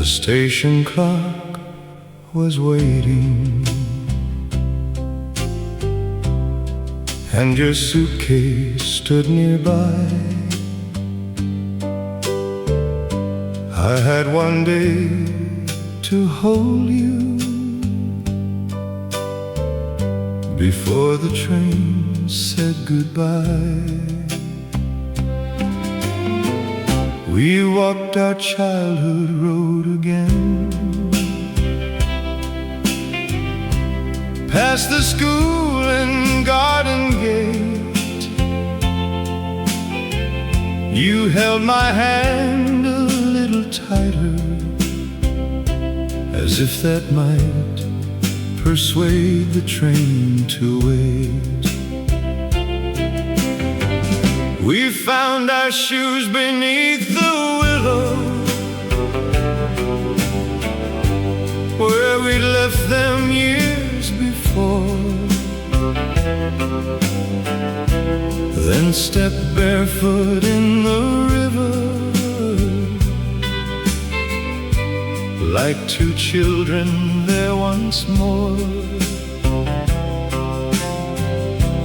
The station clock was waiting, and your suitcase stood nearby. I had one day to hold you before the train said goodbye. We walked our childhood road again, past the school and garden gate. You held my hand a little tighter, as if that might persuade the train to wait. We found our shoes beneath the willow, where we left them years before. Then stepped barefoot in the river, like two children there once more.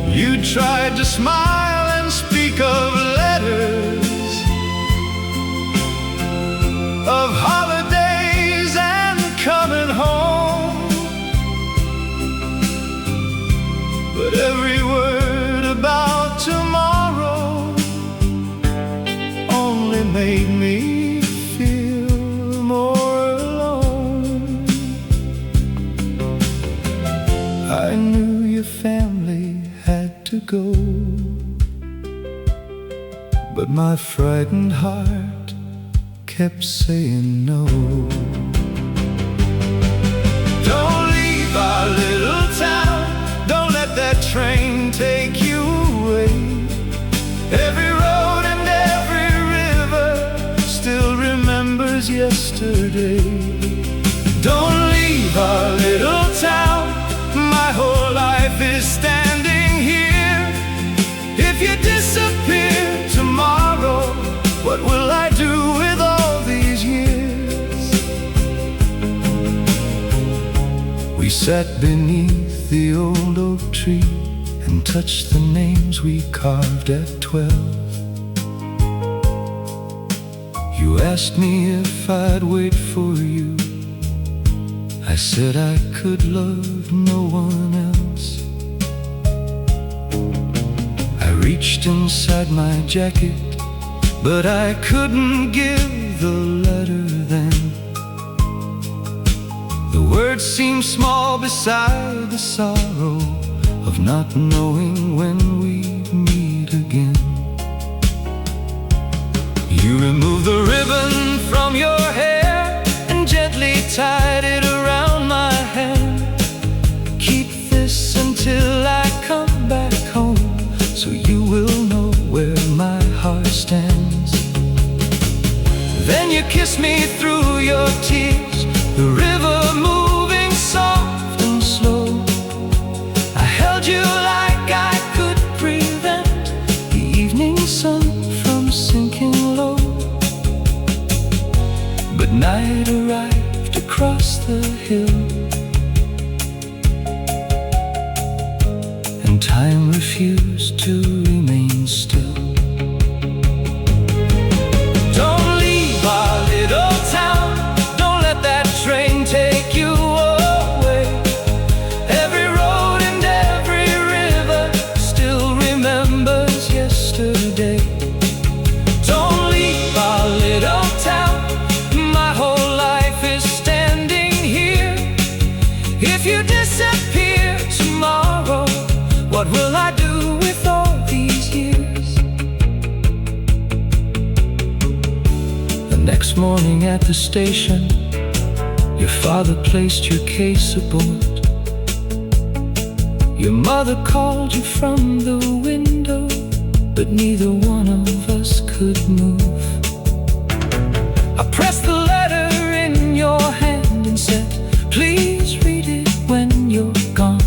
You tried to smile and speak of letters, of holidays and coming home, but every word about tomorrow only made me feel more alone. I knew your family had to go, but my frightened heart kept saying no. Don't leave our little town, don't let that train take you away. Every road and every river still remembers yesterday. Don't leave our little town, my whole life is standing here. If you disappear tomorrow, what will I do with all these years? We sat beneath the old oak tree and touched the names we carved at 12. You asked me if I'd wait for you. I said I could love no one else. I reached inside my jacket, but I couldn't give the letter then. The words seemed small beside the sorrow of not knowing when we'd meet again. You removed the ribbon from your hair and gently tied it around my hand. Keep this until I come back home, so you will know where my heart stands. Then you kissed me through your tears, the river moving soft and slow. I held you like I could prevent the evening sun from sinking low. But night arrived across the hill, and time refused to remain still. Don't leave our little town, don't let that train take you away. Every road and every river still remembers yesterday. Don't leave our little town, my whole life is standing here. If you disappear tomorrow, what will I do with all these years? The next morning at the station, your father placed your case aboard. Your mother called you from the window, but neither one of us could move. I pressed the letter in your hand and said, please read it when you're gone.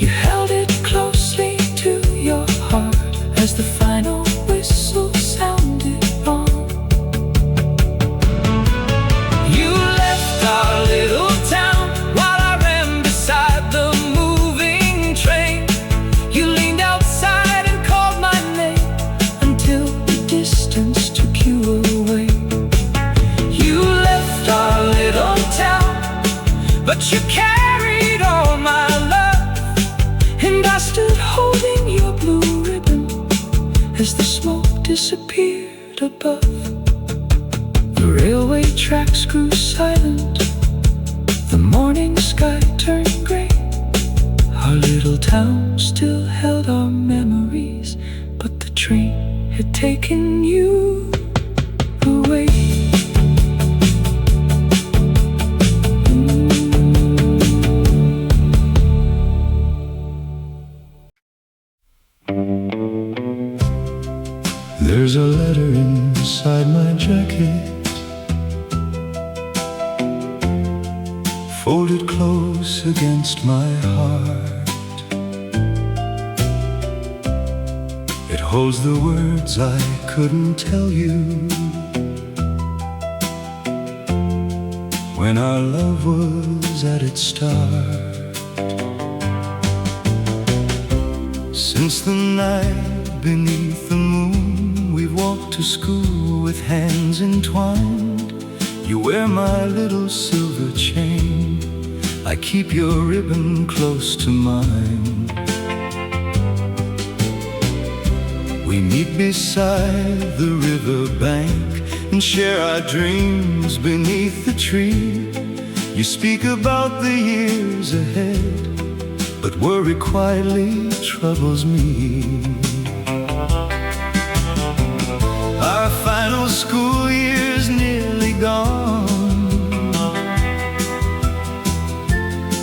You held it closely to your heart as the final whistle sounded on. but you carried all my love. And I stood holding your blue ribbon as the smoke disappeared above. The railway tracks grew silent, the morning sky turned gray. Our little town still held our memories, but the train had taken you away. There's a letter inside my jacket, folded close against my heart. It holds the words I couldn't tell you when our love was at its start. Since the night beneath the moon, we've walked to school with hands entwined. You wear my little silver chain, I keep your ribbon close to mine. We meet beside the riverbank and share our dreams beneath the tree. You speak about the years ahead, but worry quietly troubles me. Our final school year's nearly gone.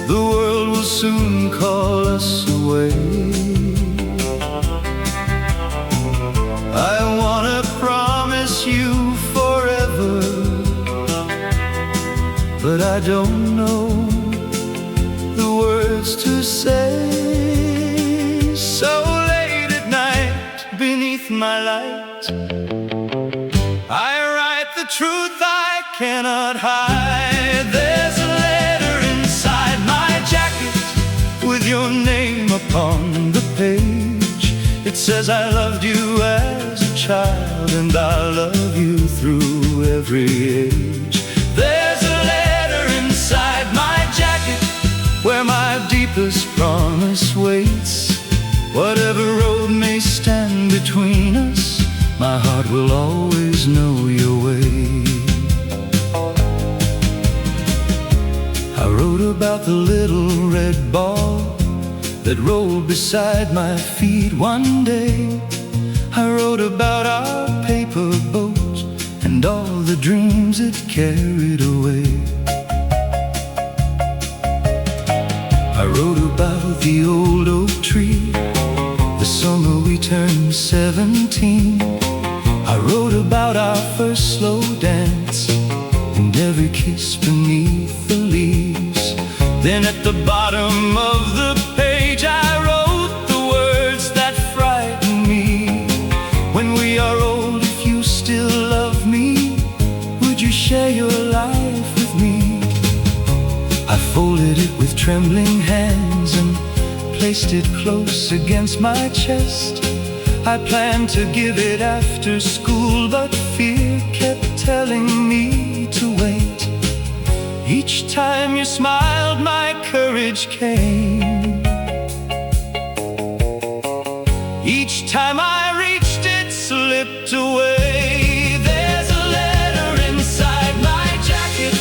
The world will soon call us away. I wanna promise you forever, but I don't know the words to say. So late at night, beneath my light, I write the truth I cannot hide. There's a letter inside my jacket with your name upon the page. It says I loved you as a child, and I'll love you through every age. There's a letter inside my jacket where my deepest promise waits. Whatever road may stand between us, my heart will always know your way. I wrote about the little red ball that rolled beside my feet one day. I wrote about our paper boat and all the dreams it carried away. I wrote about the old oak tree, the summer we turned 17. I wrote about our first slow dance and every kiss beneath the leaves. Then at the bottom of the page I wrote the words that frighten me. When we are old, if you still love me, would you share your life with me? I folded it with trembling hands and placed it close against my chest. I planned to give it after school, but fear kept telling me to wait. Each time you smiled, my courage came. Each time I reached, it slipped away. There's a letter inside my jacket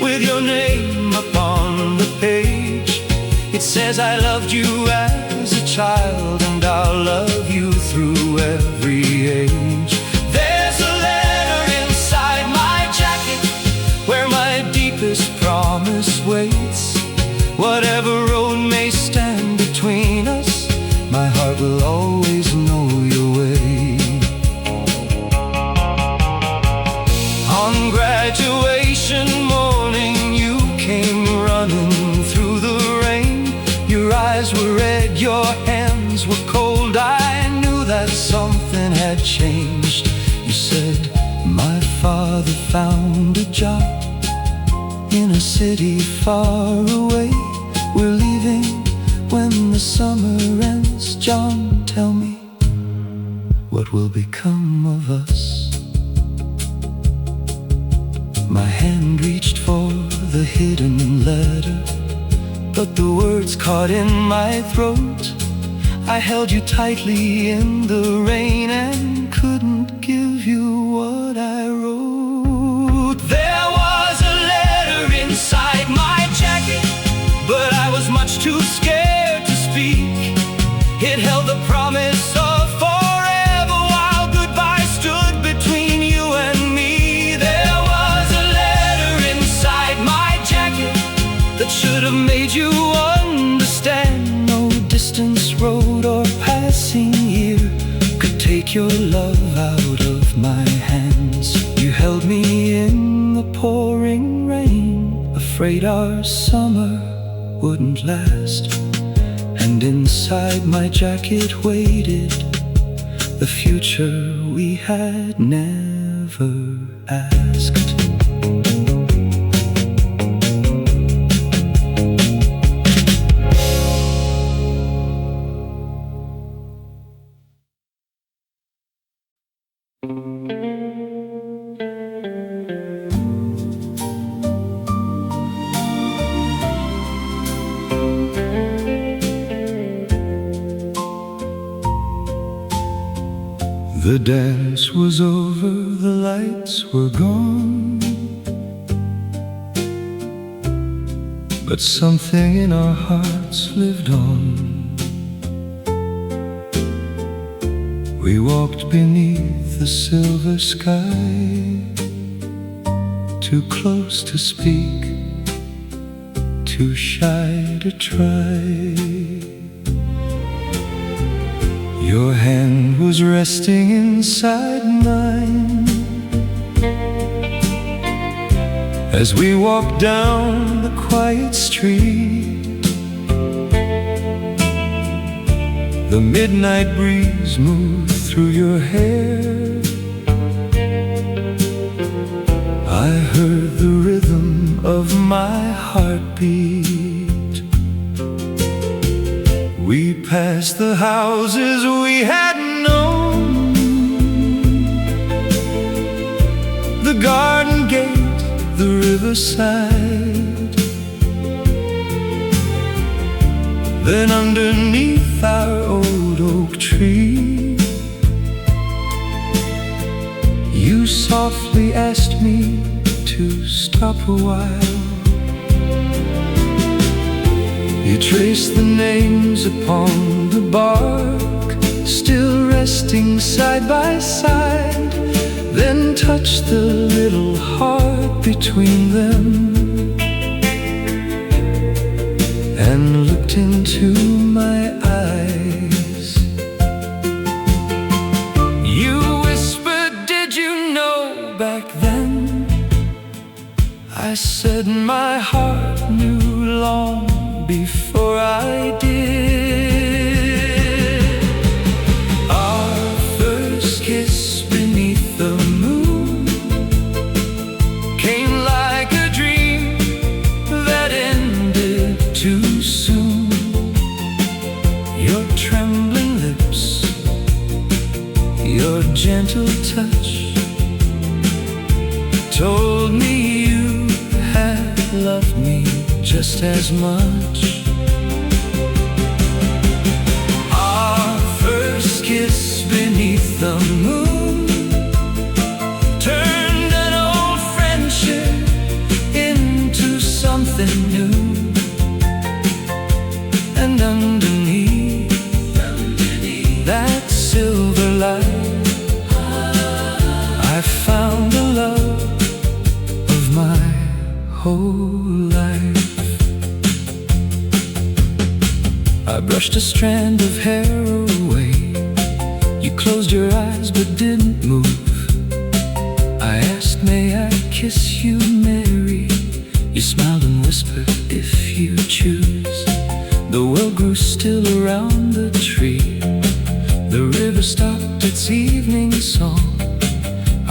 with your name upon the page. It says I loved you as a child, and I'll love you through every age. There's a letter inside my jacket where my deepest promise waits. Whatever road may stand between us, my heart will always know your way. On graduation morning, you came running through the rain. Your eyes were red, your hands were cold. I knew that something had changed. You said, my father found a job in a city far away. We're leaving when the summer ends. John, tell me, what will become of us? My hand reached for the hidden letter, but the words caught in my throat. I held you tightly in the rain and couldn't give you what I wrote. There was a letter inside my jacket, but I was much too scared to speak. It held the promise of forever while goodbye stood between you and me. There was a letter inside my jacket that should have made you understand. No distance road or passing year could take your love out of my hands. You held me in the pouring rain, afraid our summer wouldn't last. And inside my jacket waited the future we had never asked. The dance was over, the lights were gone, but something in our hearts lived on. We walked beneath the silver sky, too close to speak, too shy to try. Your hand was resting inside mine as we walked down the quiet street. The midnight breeze moved through your hair. I heard the rhythm of my heartbeat. We passed the houses we had known, the garden gate, the riverside. Then underneath our old oak tree, you softly asked me to stop a while. You traced the names upon the bark, still resting side by side, then touched the little heart between them and looked into my eyes. You whispered, "Did you know back then?" I said my heart knew long before I did. Our first kiss beneath the moon came like a dream that ended too soon. Your trembling lips, your gentle touch told me you had loved me just as much. Our first kiss beneath the moon turned an old friendship into something new. And underneath that silver light, I found the love of my whole life. I brushed a strand of hair away. You closed your eyes but didn't move. I asked, "May I kiss you, Mary?" You smiled and whispered, "If you choose." The world grew still around the tree. The river stopped its evening song.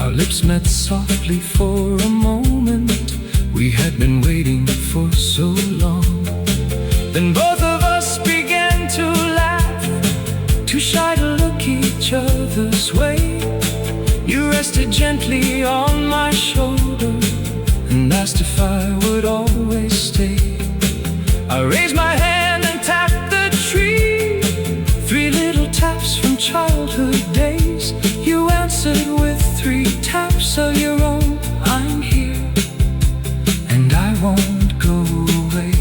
Our lips met softly for a moment. We had been waiting for so long. Then both of us began to laugh, too shy to look each other's way. You rested gently on my shoulder, and I asked if I would always stay. I raised my hand and tapped the tree. 3 little taps from childhood days. You answered with 3 taps of your own. I'm here, and I won't go away.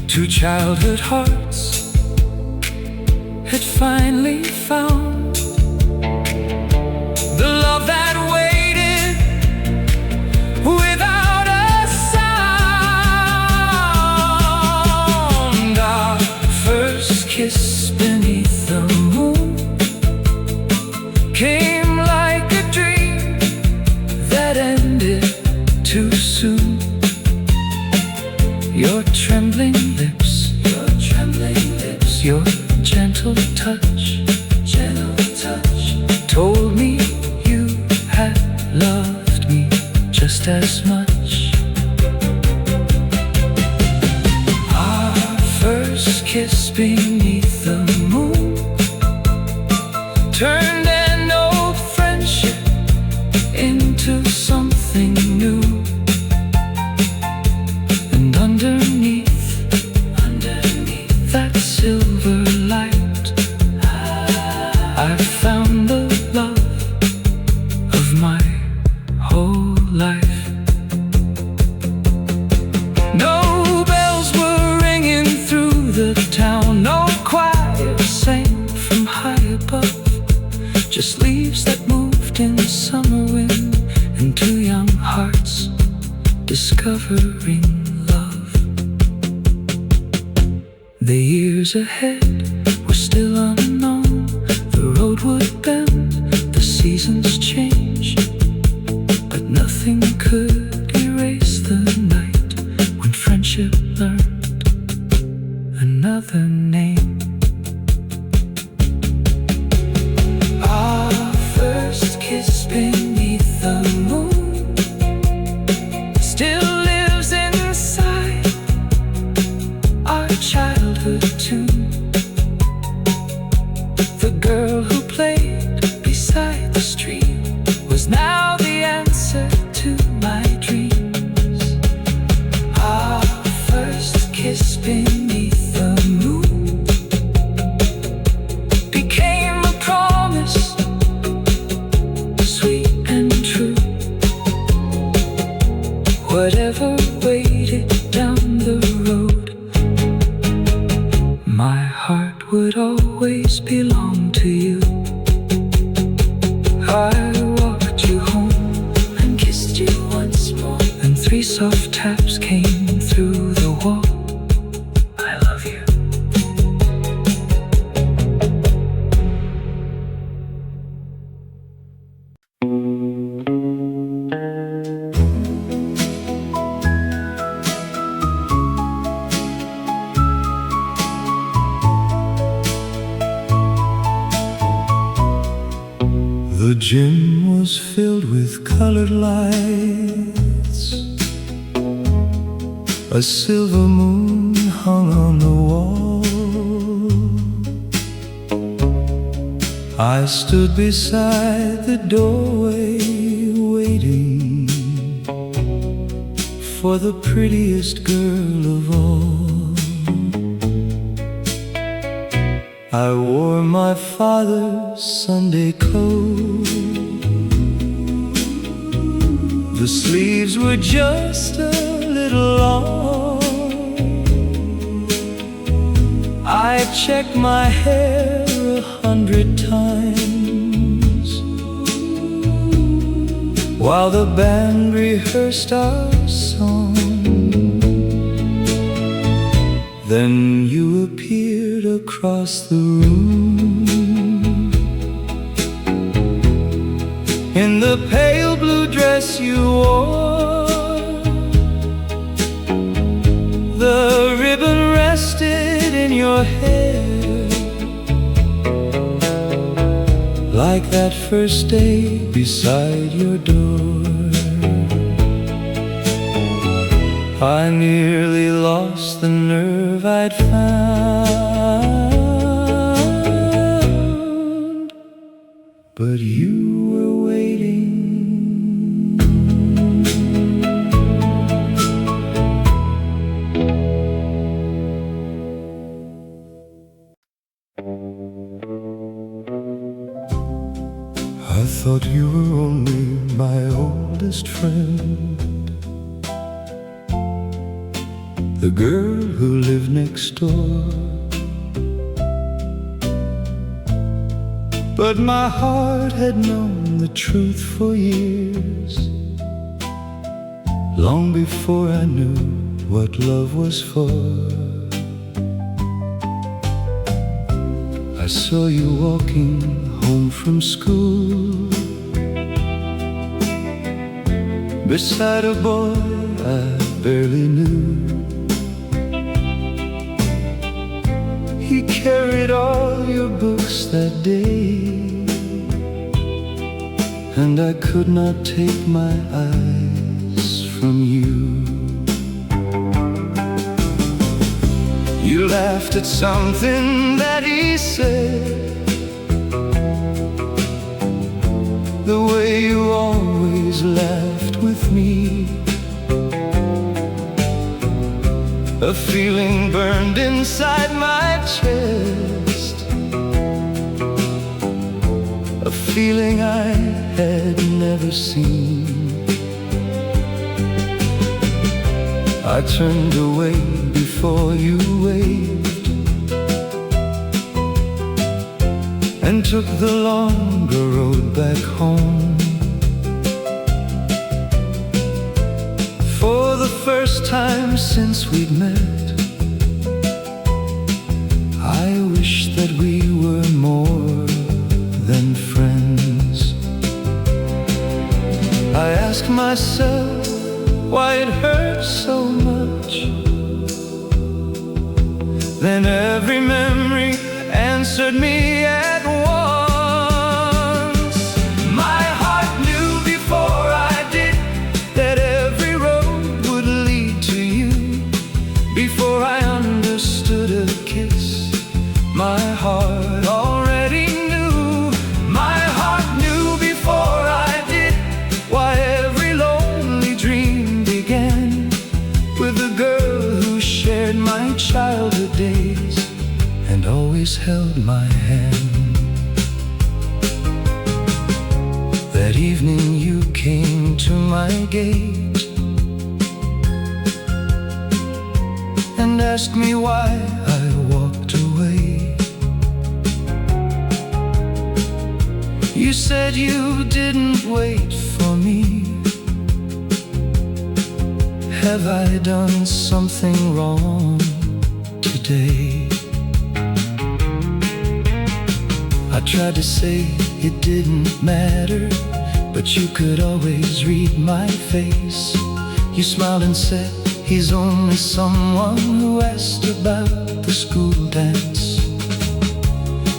2 childhood hearts had finally found the love that waited without a sound. Our first kiss beneath the moon came like a dream that ended too soon. Your trembling lips, your gentle touch, told me you had loved me just as much. Our first kiss beneath the moon turned an old friendship into something new. And underneath that silver light, I found the love of my whole life. No bells were ringing through the town, no choir sang from high above, just leaves that moved in the summer wind, and 2 young hearts discovering love. The years ahead were still unknown. The road would bend, the seasons change, but nothing could erase the night when friendship learned another name. Our first kiss beneath the moon still lives inside our childhood tune. The girl who played beside the stream was now the answer to my dreams. Our first kiss beneath the moon became a promise, sweet and true. Whatever waited down the road, my heart would always belong to you. I walked you home and kissed you once more, and 3 soft taps came through the wall. I love you. The gym was filled with colored lights. A silver moon hung on the wall. I stood beside the doorway waiting for the prettiest girl of all. I wore my father's Sunday coat. The sleeves were just a little long. I checked my hair 100 times while the band rehearsed our song. Then you appeared across the room in the pale blue dress you wore. The ribbon rested in your hair like that first day beside your door. I nearly lost the nerve I'd found, but you were waiting. the girl who lived next door. But my heart had known the truth for years, long before I knew what love was for. I saw you walking home from school beside a boy I barely knew. He carried all your books that day, and I could not take my eyes from you. You laughed at something that he said, the way you always laughed with me. A feeling burned inside my chest, a feeling I had never seen. I turned away before you waved and took the longer road back home. For the first time since we'd met, I wish that we were more than friends. I ask myself why it hurts so much. Then every memory answered me at once. My heart knew before I did that every road would lead to you. Before I understood a kiss, my heart already knew. My heart knew before I did why every lonely dream began with the girl who shared my childhood days and always held my hand. That evening you came to my gate and asked me why I walked away. You said you didn't wait for me. Have I done something wrong today? I tried to say it didn't matter, but you could always read my face. You smiled and said, he's only someone who asked about the school dance.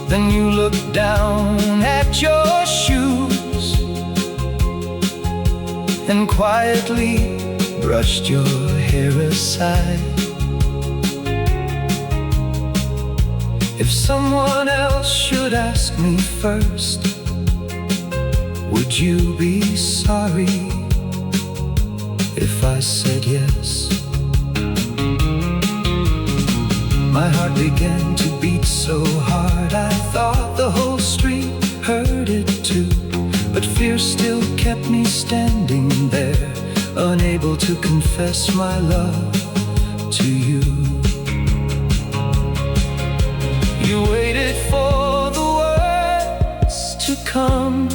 Then you looked down at your shoes and quietly brushed your hair aside. If someone else should ask me first, would you be sorry if I said yes? My heart began to beat so hard I thought the whole street heard it too. But fear still kept me standing there, unable to confess my love to you. You waited for the words to come,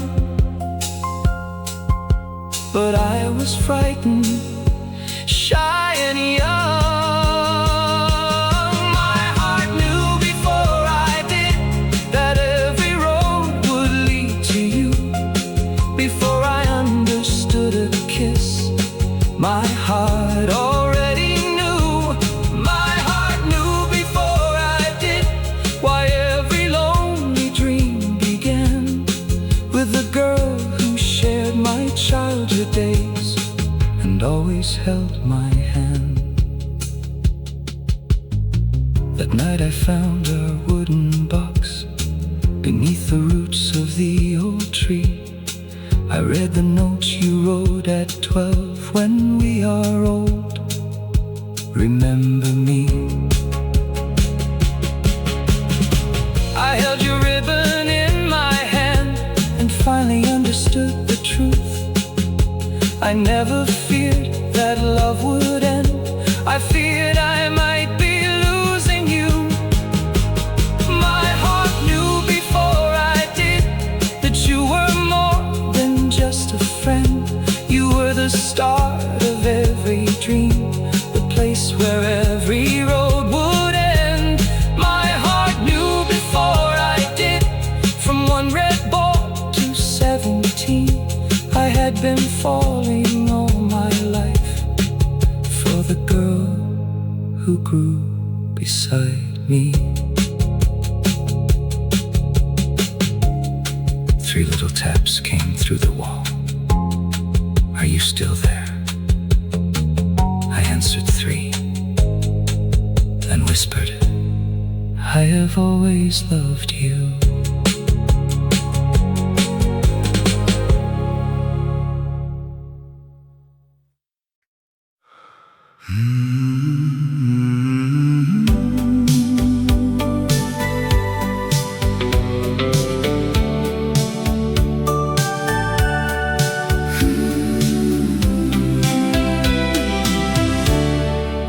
but I was frightened, shy and young. My heart knew before I did that every road would lead to you. Before I understood a kiss, my heart already knew. My heart knew before I did why every lonely dream began with the girl who shared my childhood days and always held my hand. That night I found our wooden box beneath the roots of the old tree. I read the notes you wrote at 12. When we are old, remember me. I held your ribbon in my hand and finally understood the truth. I never feared that love would end. I feared I beside me. 3 little taps came through the wall. Are you still there? I answered 3, then whispered, I have always loved you.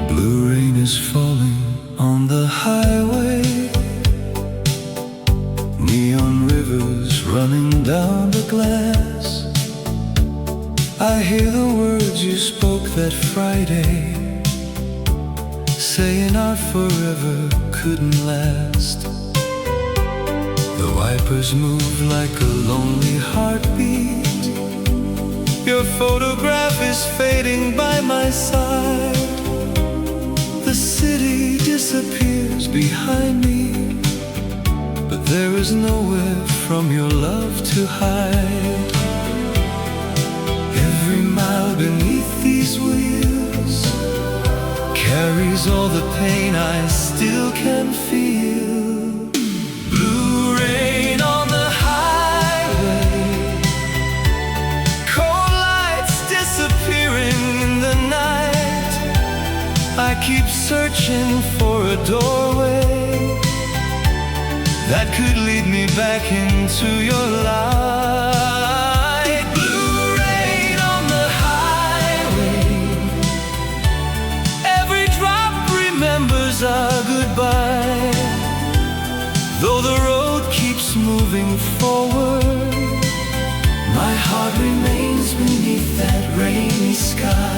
Blue rain is falling on the highway. Neon rivers running down the glass. I hear the words you spoke that Friday, saying our forever couldn't last. The wipers move like a lonely heartbeat. Your photograph is fading by my side. The city disappears behind me, but there is nowhere from your love to hide. Every mile beneath these wheels carries all the pain I still can feel. Blue rain on the highway, cold lights disappearing in the night. I keep searching for a doorway that could lead me back into your light. Blue rain on the highway, every drop remembers our goodbye. Though the road keeps moving forward, my heart remains beneath that rainy sky.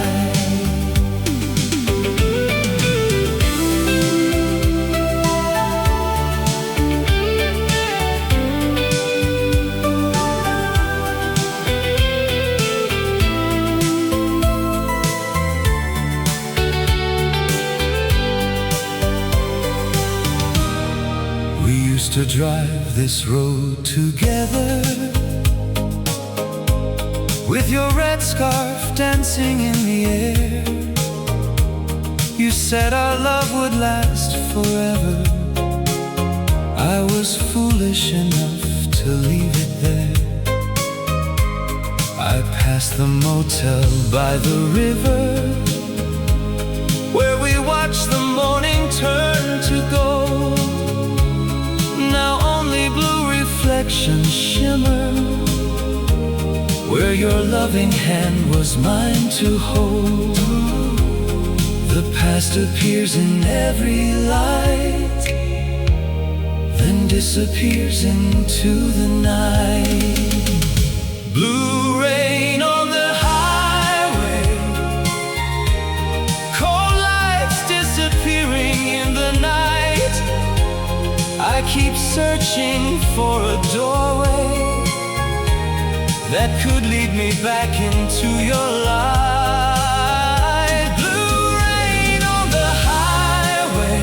To drive this road together, with your red scarf dancing in the air. You said our love would last forever. I was foolish enough to leave it there. I passed the motel by the river, where we watched the morning turn to gold. Now only blue reflections shimmer, where your loving hand was mine to hold. The past appears in every light, then disappears into the night. Blue rain on the highway, cold lights disappearing in the night. I keep searching for a doorway that could lead me back into your light. Blue rain on the highway,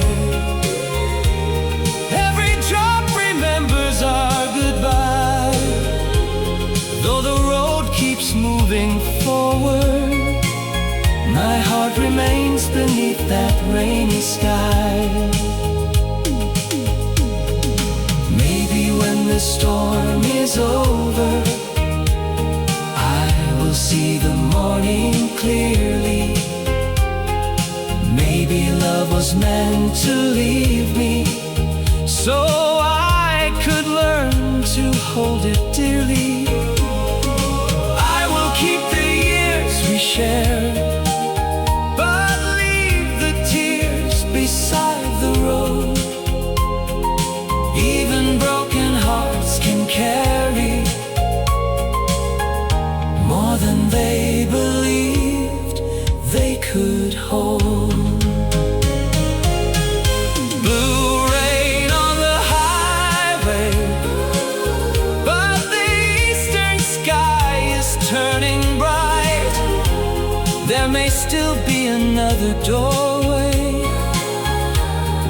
every drop remembers our goodbye. Though the road keeps moving forward, my heart remains beneath that rainy sky. When the storm is over, I will see the morning clearly. Maybe love was meant to leave me, so I could learn to hold it dearly. I will keep the years we shared, but leave the tears beside the road. Even broken hearts can carry more than they believed they could hold. Blue rain on the highway, but the eastern sky is turning bright. There may still be another doorway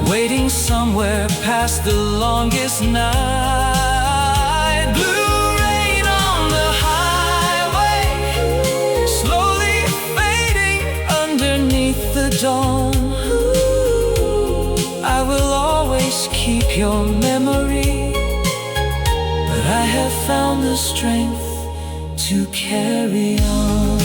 waiting somewhere past the longest night. Blue rain on the highway, slowly fading underneath the dawn. I will always keep your memory, but I have found the strength to carry on.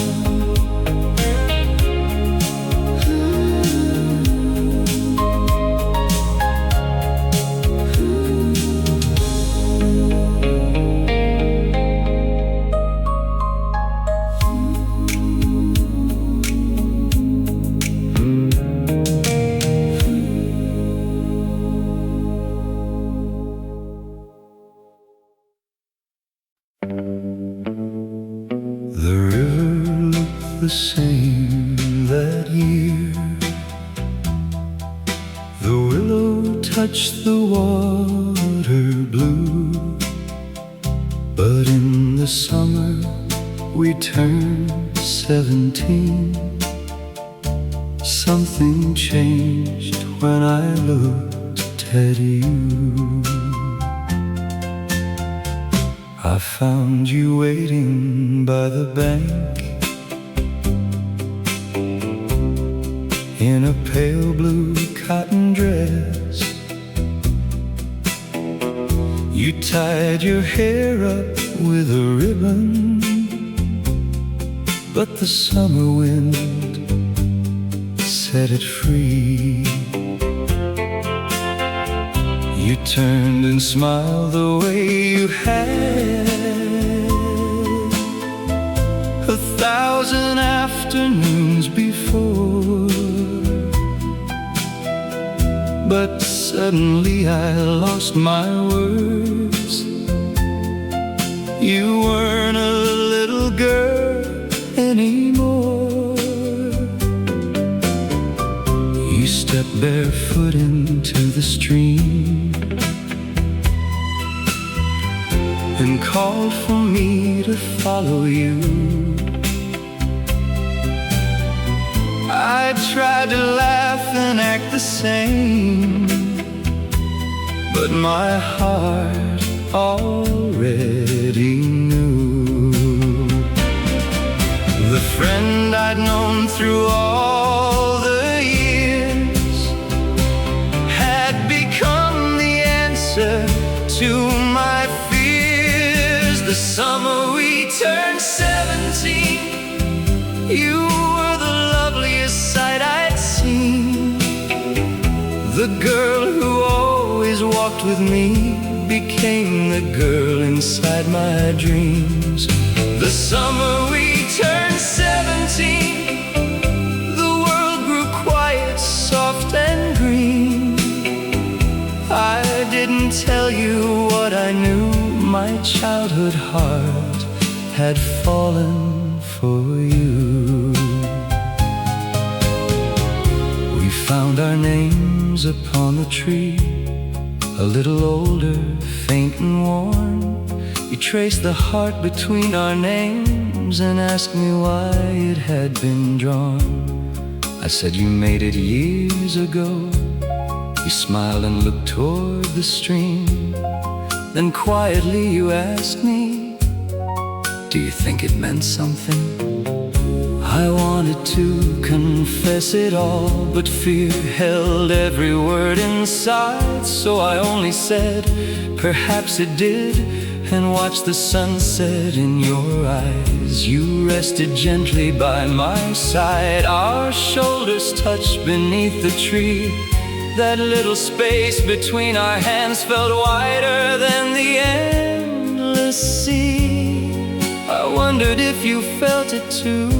The river looked the same that year. The willow touched the water blue. But in the summer we turned 17. Something changed when I looked at you. I found you waiting by the bank in a pale blue cotton dress. You tied your hair up with a ribbon, but the summer wind set it free. You turned and smiled the way you had 1,000 afternoons before. But suddenly I lost my words. You weren't a little girl anymore. You stepped barefoot into the stream and called for me to follow you. I tried to laugh and act the same, but my heart already knew. The friend I'd known through all the years had become the answer to my fears. The summer we turned 17, you were the loveliest sight I'd seen. The girl who always walked with me became the girl inside my dreams. The summer we turned 17, the world grew quiet, soft and green. I didn't tell you what I knew. My childhood heart had fallen for you. We found our names upon the tree, a little older, faint and worn. You traced the heart between our names and asked me why it had been drawn. I said you made it years ago. You smiled and looked toward the stream. Then quietly you asked me, do you think it meant something? I wanted to confess it all, but fear held every word inside. So I only said, perhaps it did, and watched the sunset in your eyes. You rested gently by my side. Our shoulders touched beneath the tree. That little space between our hands felt wider than the endless sea. I wondered if you felt it too.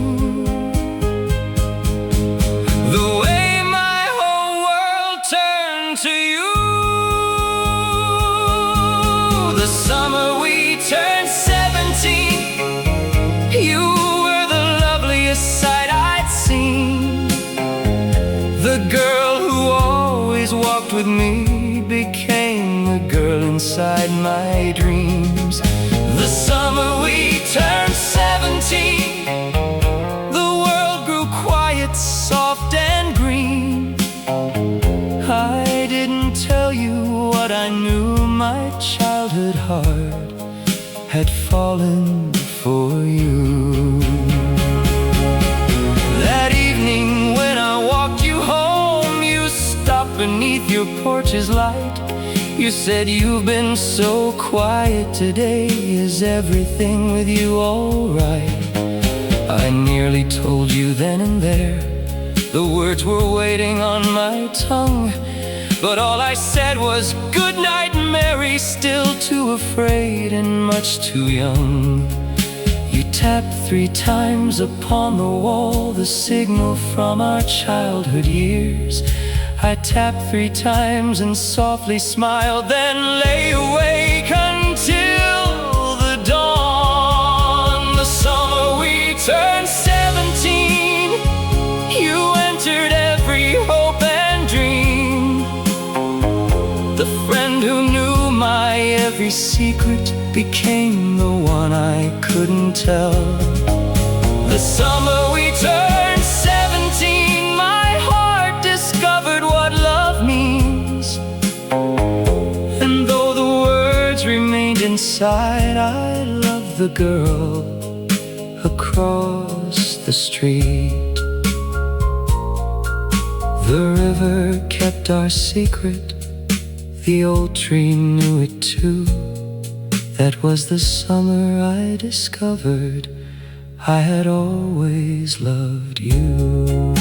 The way my whole world turned to you. The summer we turned 17, you were the loveliest sight I'd seen. The girl who always walked with me became the girl inside my dreams. The summer we turned 17, the world grew quiet, soft and green. I your porch is light. You said you've been so quiet today. Is everything with you alright? I nearly told you then and there. The words were waiting on my tongue, but all I said was good night, Mary. Still too afraid and much too young. You tapped 3 times upon the wall, the signal from our childhood years. I tapped 3 times and softly smiled, then lay awake until the dawn. The summer we turned 17, you entered every hope and dream. The friend who knew my every secret became the one I couldn't tell. The summer we turned 17, my heart discovered what love means. And though the words remained inside, I loved the girl across the street. The river kept our secret, the old tree knew it too. That was the summer I discovered I had always loved you.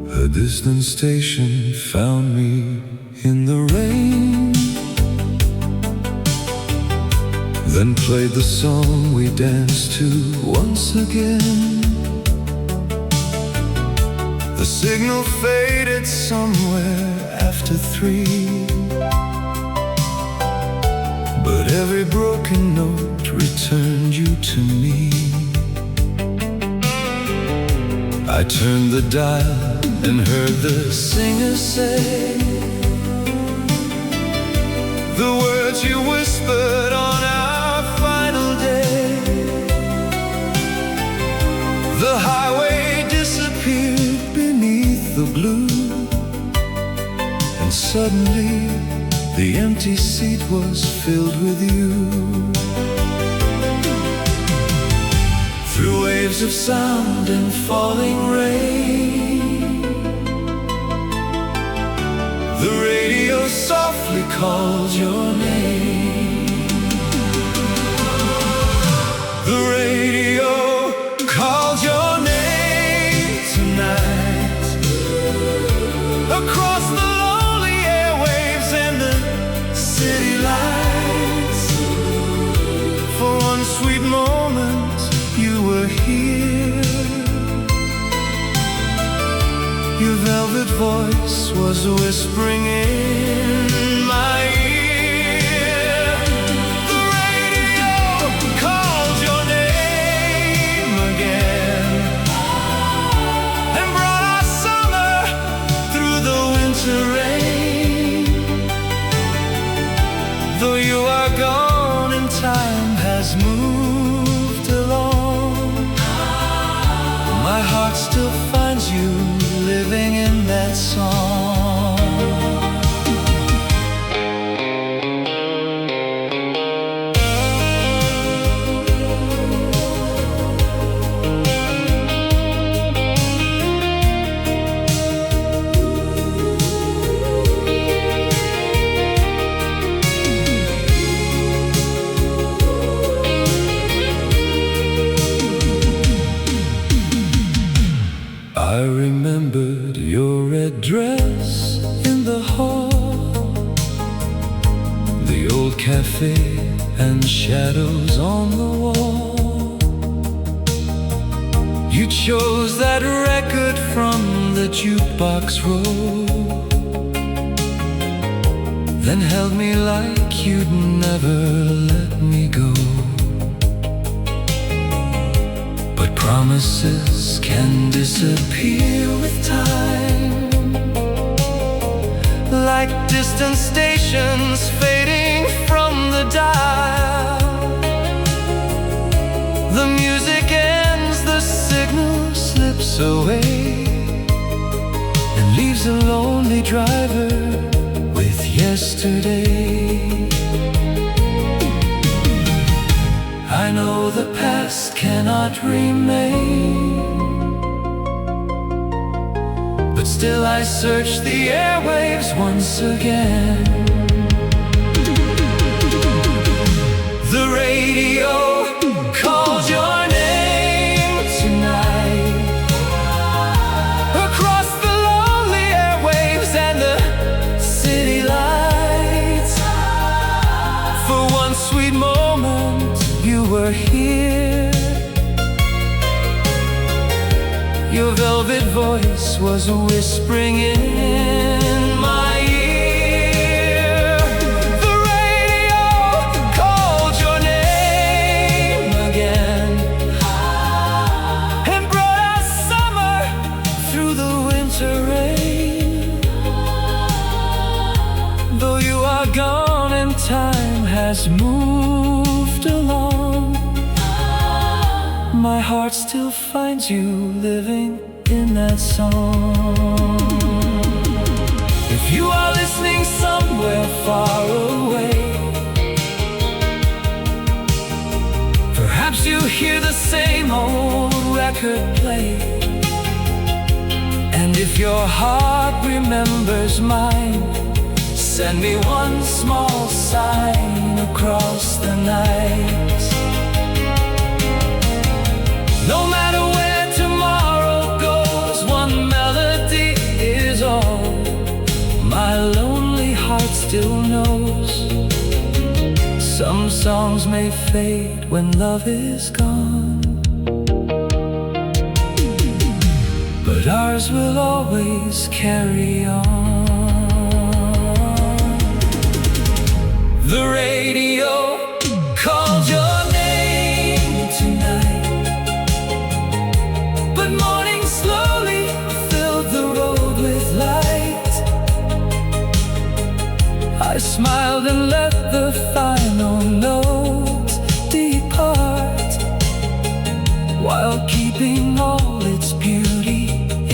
A distant station found me in the rain, then played the song we danced to once again. The signal faded somewhere after 3, but every broken note returned you to me. I turned the dial and heard the singer say the words you whispered on our final day. The highway disappeared beneath the blue, and suddenly the empty seat was filled with you. Through waves of sound and falling rain, the radio softly called your name. The radio called your name tonight, across the lonely airwaves and the city lights. For one sweet moment you were here. Your velvet voice was whispering in my ear. The radio called your name again, and brought our summer through the winter rain. Though you are gone and time has moved along, my heart still finds you living in that song. I remembered your red dress in the hall, the old cafe and shadows on the wall. You chose that record from the jukebox roll, then held me like you'd never let me go. But promises can disappear with time, like distant stations fading from the dial. yesterday. I know the past cannot remain, but still I search the airwaves once again. The radio calls your name tonight, across the lonely airwaves and the city lights. For one sweet moment you were here, your velvet voice was whispering in my ear. The radio called your name again and brought us summer through the winter rain. Though you are gone and time has moved along, my heart still finds you living in that song. If you are listening somewhere far away, perhaps you hear the same old record play. And if your heart remembers mine, send me one small sign across the night. No matter where tomorrow goes, one melody is all my lonely heart still knows. Some songs may fade when love is gone, but ours will always carry on. The radio calls your name tonight, but morning slowly filled the road with light. I smiled and let the final note depart, while keeping all its beauty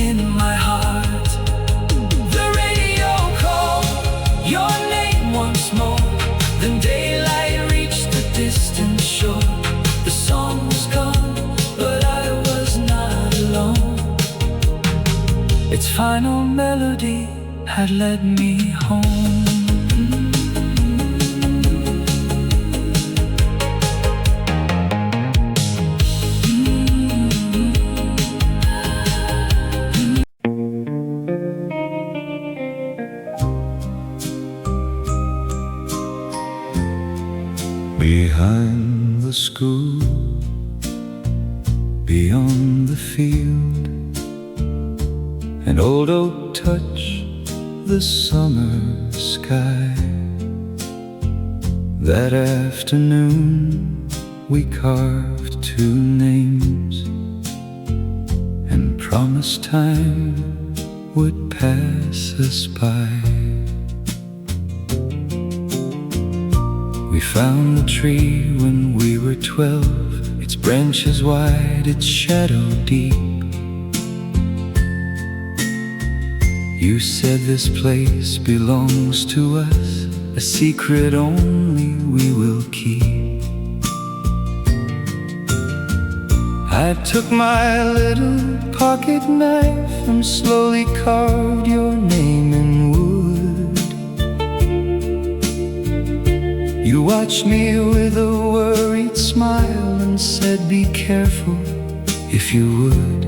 in my heart. The radio called your name once more, then daylight reached the distant shore. The song was gone, but I was not alone. Its final melody had led me home. Behind the school, beyond the field, an old oak touched the summer sky. That afternoon we carved two names and promised time would pass us by. We found the tree when we were 12, its branches wide, its shadow deep. You said this place belongs to us, a secret only we will keep. I took my little pocket knife and slowly carved your name in wood. You watched me with a worried smile and said, be careful if you would.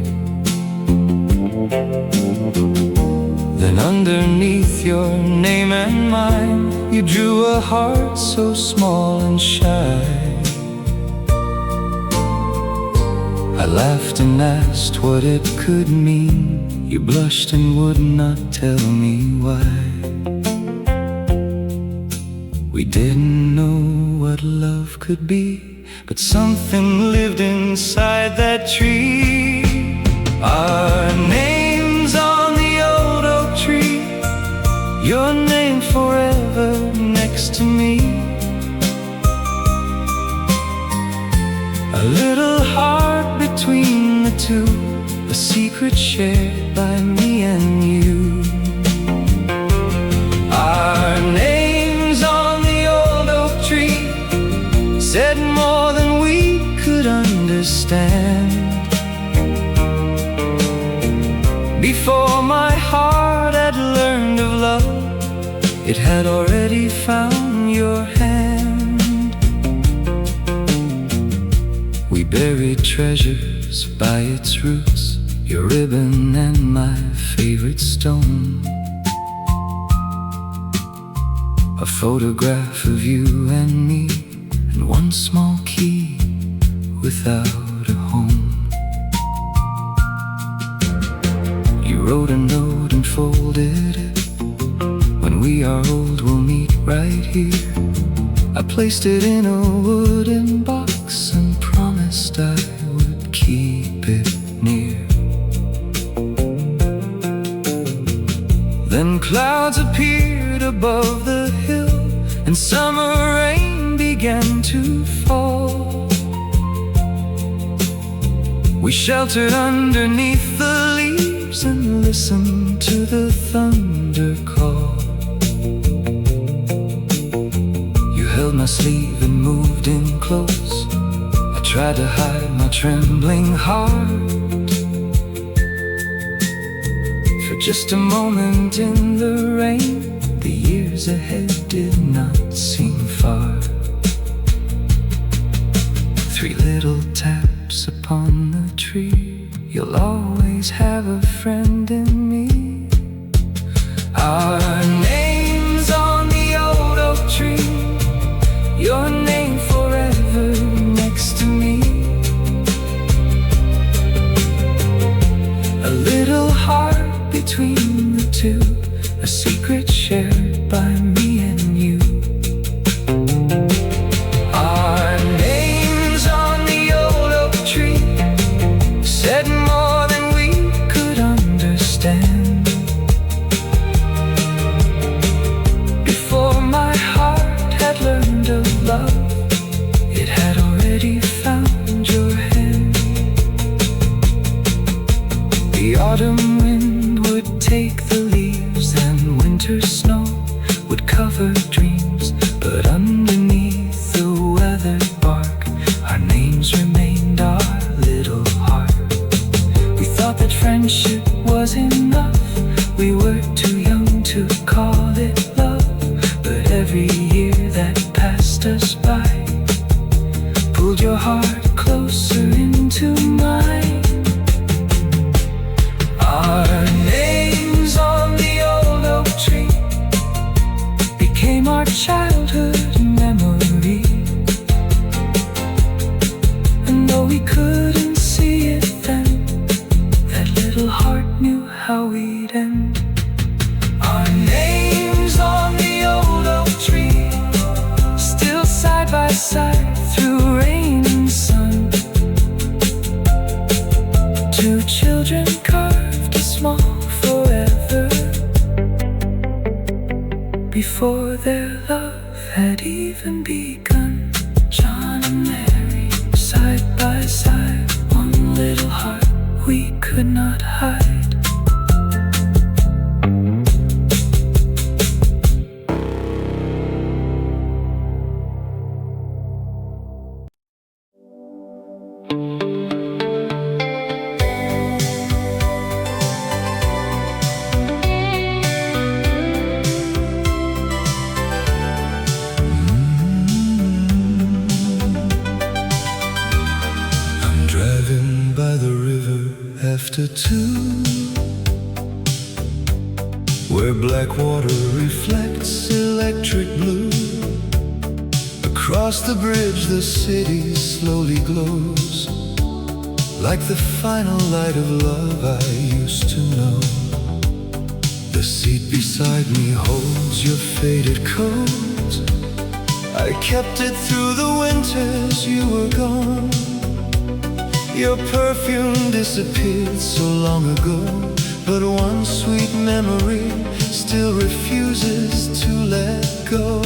Then underneath your name and mine, you drew a heart so small and shy. I laughed and asked what it could mean. You blushed and would not tell me why. We didn't know what love could be, but something lived inside that tree. Our names on the old oak tree, your name forever next to me. A little heart between the two, a secret shared by me and you. Our names It had already found your hand. We buried treasures by its roots, your ribbon and my favorite stone. A photograph of you and me, and one small key without a home. You wrote a note and folded it. When we are old, we'll meet right here. I placed it in a wooden box and promised I would keep it near. Then clouds appeared above the hill, and summer rain began to fall. We sheltered underneath the leaves and listened to the thunder call. You held my sleeve and moved in close. I tried to hide my trembling heart. For just a moment in the rain, the years ahead did not seem far. 3 little taps upon the tree. You'll always have a friend in me. Our names on the old oak tree, your name forever next to me. A little heart between the two, a secret shared by me and you. Our names on the old oak tree said more than we could understand. Before my heart had learned of love, it had already found your hand. The autumn wind would take the leaves, and winter snow would cover dreams. But underneath the weathered bark, our names remained our little heart. We thought that friendship was enough. We were too young to call it love. But every year that passed us by pulled your heart closer into mine. Our names on the old oak tree became our childhood memory. And though we couldn't see it then, that little heart knew how we'd end. Our names on the old oak tree, still side by side through rain and sun. 2 children carved a small forever before their love had even begun. John and Mary, side by side, one little heart we could not hide. I'm driving by the river after 2, where black water reflects electric blue. Across the bridge the city slowly glows, like the final light of love I used to know. The seat beside me holds your faded coat. I kept it through the winters you were gone. Your perfume disappeared so long ago, but one sweet memory still refuses to let go.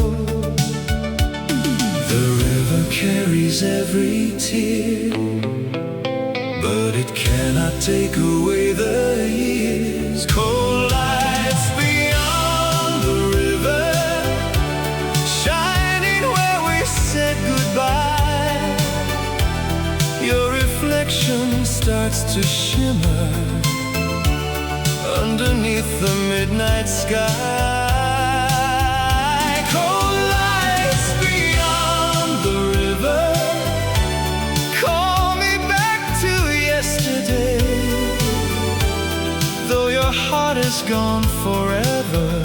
The river carries every tear, but it cannot take away the years. Cold lights beyond the river, shining where we said goodbye. Your reflection starts to shimmer underneath the midnight sky. gone forever.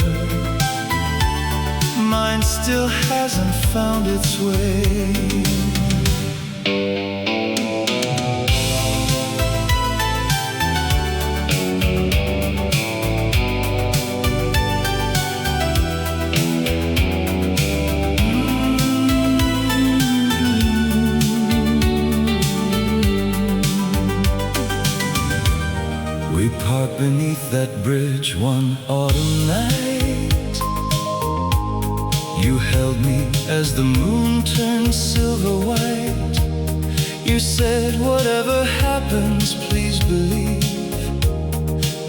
Mine still hasn't found its way. We parked beneath that bridge one autumn night. You held me as the moon turned silver white. You said, whatever happens, please believe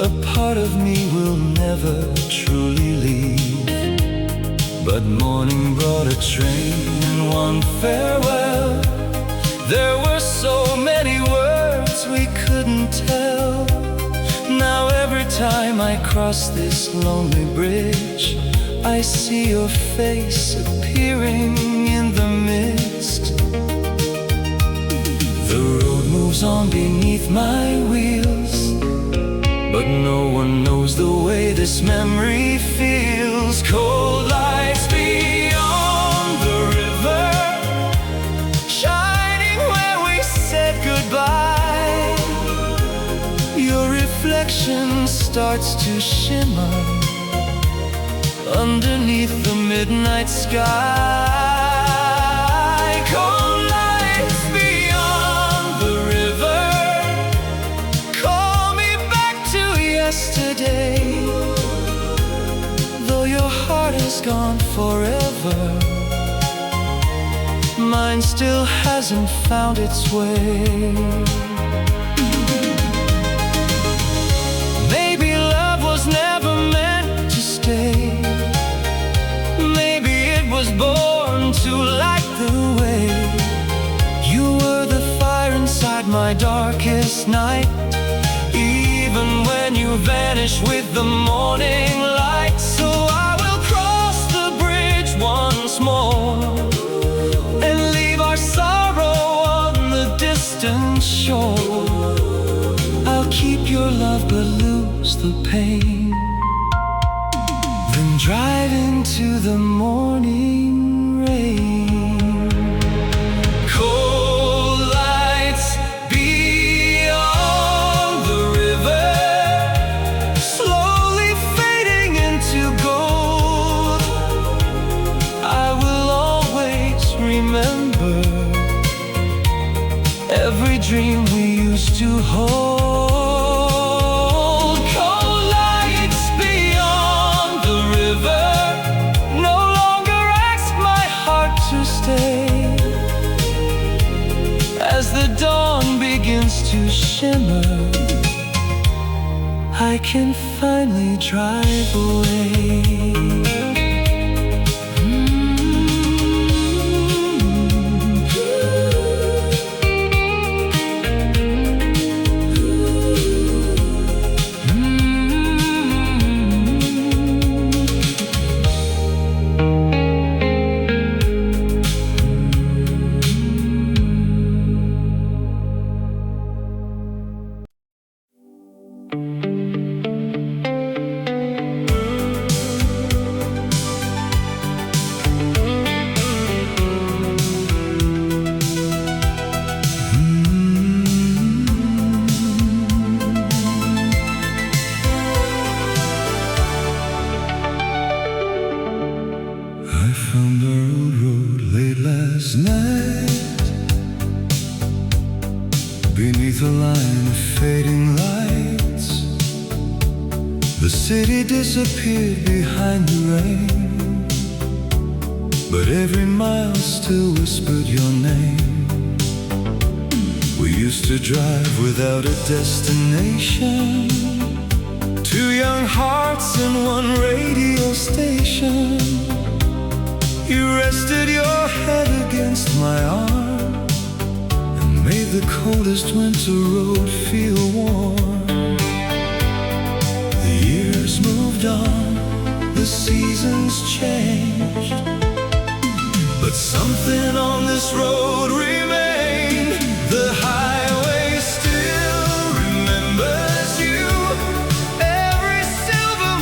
a part of me will never truly leave. But morning brought a train and one farewell. There were so many words we couldn't tell. Now every time I cross this lonely bridge, I see your face appearing in the mist. The road moves on beneath my wheels, but no one knows the way this memory feels. Cold lights beyond the river, shining where we said goodbye. Your reflection starts to shimmer underneath the midnight sky. Cold lights beyond the river, call me back to yesterday. Though your heart is gone forever, mine still hasn't found its way. Maybe love was never meant to stay. Maybe it was born to light the way. You were the fire inside my darkest night. Even when you vanish with the morning light. So I will cross the bridge once more and leave our sorrow on the distant shore. I'll keep your love but lose the pain, then drive into the morning rain. Cold lights beyond the river, slowly fading into gold. I will always remember every dream we used to hold. As the dawn begins to shimmer, I can finally drive away. Beneath a line of fading lights, the city disappeared behind the rain, but every mile still whispered your name. We used to drive without a destination, two young hearts in one radio station. You rested your head against my arm, made the coldest winter road feel warm. The years moved on, the seasons changed, but something on this road remained. The highway still remembers you. Every silver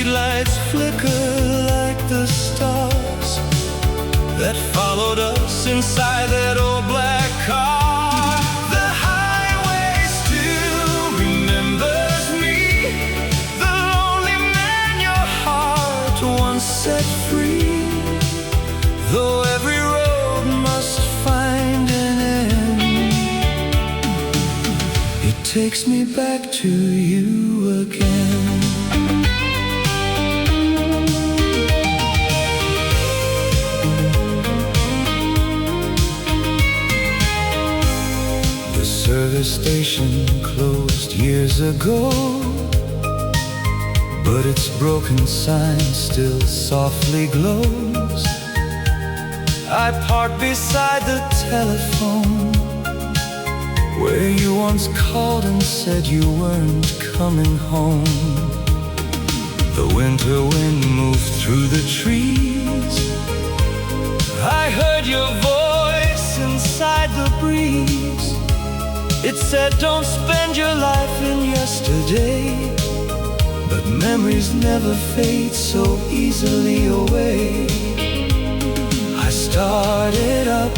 streetlights flicker like the stars that followed us inside that old black car. The highway still remembers me, the lonely man your heart once set free. Though every road must find an end, it takes me back to you again. The service station closed years ago, but its broken sign still softly glows. I parked beside the telephone where you once called and said you weren't coming home. The winter wind moved through the trees. I heard your voice inside the breeze. It said don't spend your life in yesterday, but memories never fade so easily away. I started up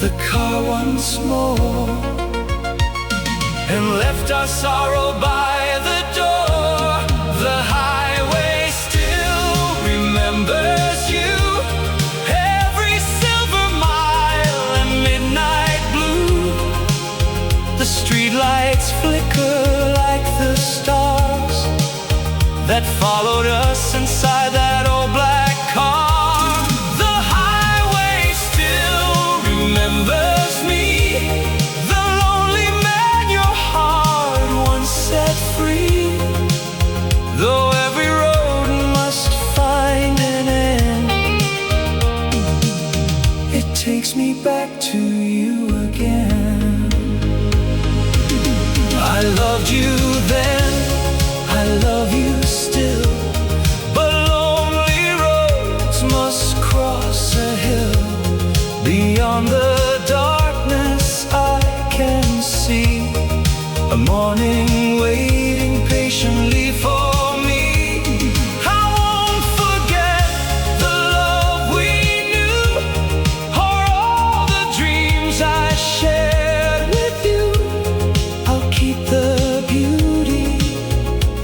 the car once more and left our sorrow by the door. The highway still remembers you, every silver mile and midnight blue. The streetlights flicker like the stars that followed us inside that old black car. Remembers me, the lonely man your heart once set free. Though every road must find an end, it takes me back to you again. I loved you then, I love you still, but lonely roads must cross a hill. Beyond the darkness I can see a morning waiting patiently for me. I won't forget the love we knew, or all the dreams I shared with you. I'll keep the beauty,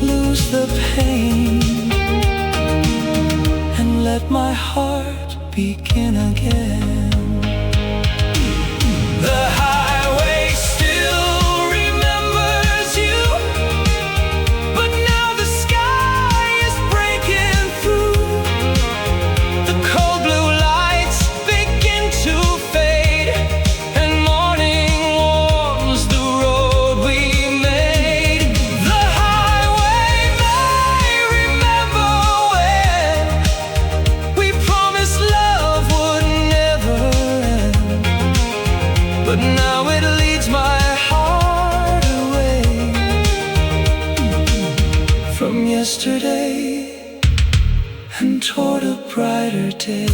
lose the pain, and let my heart begin again. The highway still remembers you, but now the sky is breaking through. The cold blue lights begin to fade, and morning warms the road we made. The highway may remember when we promised love would never end, but now it leads my heart away from yesterday and toward a brighter day.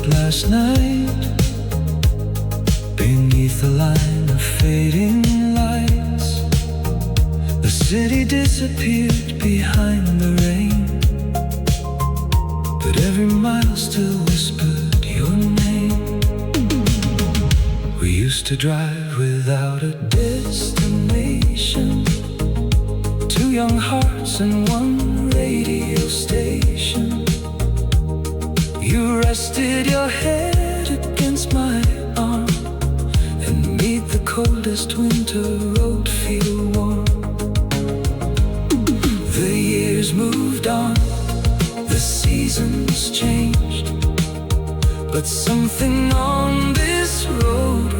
Last night, beneath the line of fading lights, the city disappeared behind the rain, but every mile still whispered your name. We used to drive without a destination, two young hearts and one radio station. You rested your head against my arm and made the coldest winter road feel warm. The years moved on, the seasons changed, but something on this road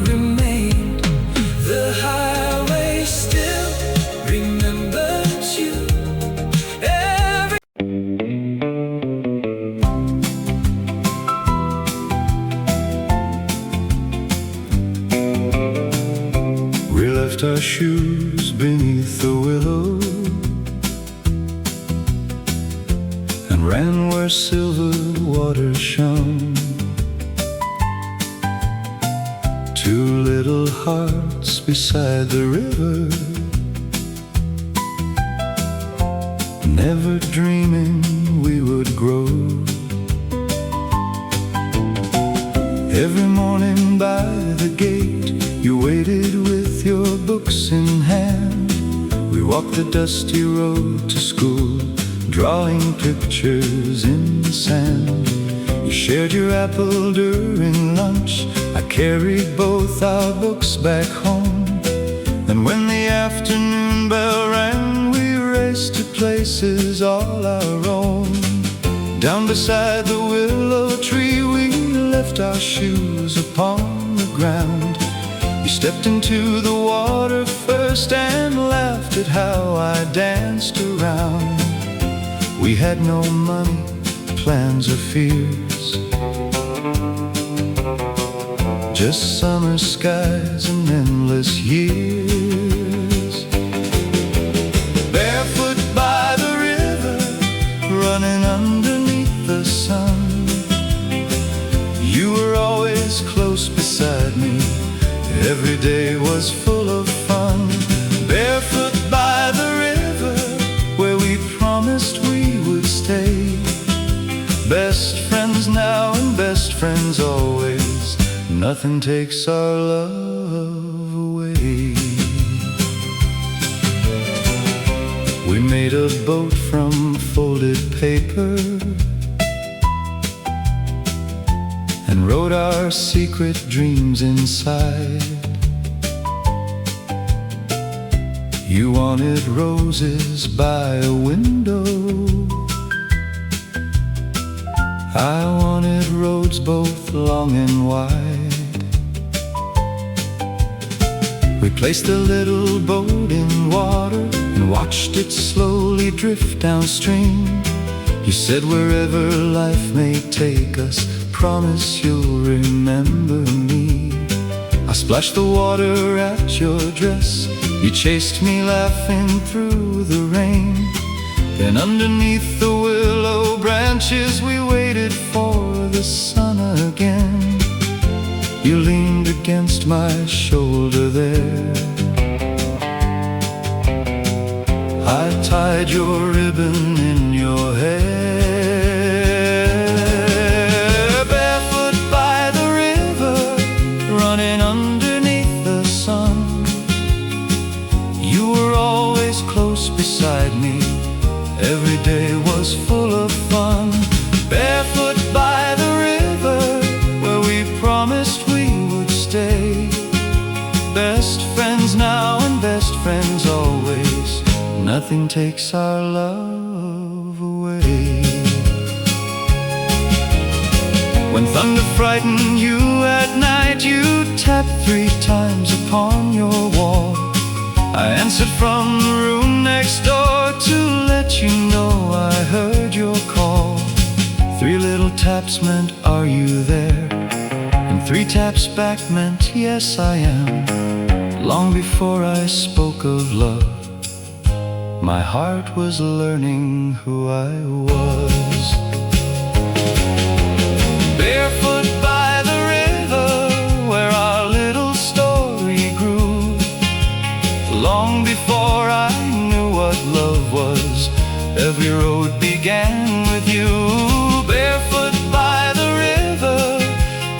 left our shoes beneath the willow and ran where silver water shone. Two little hearts beside the river, never dreaming we would grow. Every morning by the gate, you waited with your books in hand. We walked the dusty road to school, drawing pictures in the sand. You shared your apple during lunch, I carried both our books back home. And when the afternoon bell rang, we raced to places all our own. Down beside the willow tree, we left our shoes upon the ground. You stepped into the water first and laughed at how I danced around. We had no money, plans or fears, just summer skies and endless years. Barefoot by the river, running underneath the sun. You were always close beside me, every day was full of fun. Barefoot by the river, where we promised we would stay. Best friends now and best friends always, nothing takes our love away. We made a boat from folded paper and wrote our secret dreams inside. You wanted roses by a window, I wanted roads both long and wide. We placed the little boat in water and watched it slowly drift downstream. You said wherever life may take us, promise you'll remember me. I splashed the water at your dress, you chased me laughing through the rain. Then underneath the willow branches we waited for the sun again. You leaned against my shoulder there, I tied your ribbon in your hair. Barefoot by the river, running underneath the sun. You were always close beside me, every day was full of fun. Barefoot by the river, where we promised we would stay. Best friends now and best friends always, nothing takes our love away. When thunder frightened you at night, you tapped 3 times upon your wall. I answered from the room next door to let you know I heard your call. 3 little taps meant, are you there? And 3 taps back meant, yes I am. Long before I spoke of love, my heart was learning who I was. Barefoot by the river, where our little story grew. Long before I knew what love was, every road began with you. Barefoot by the river,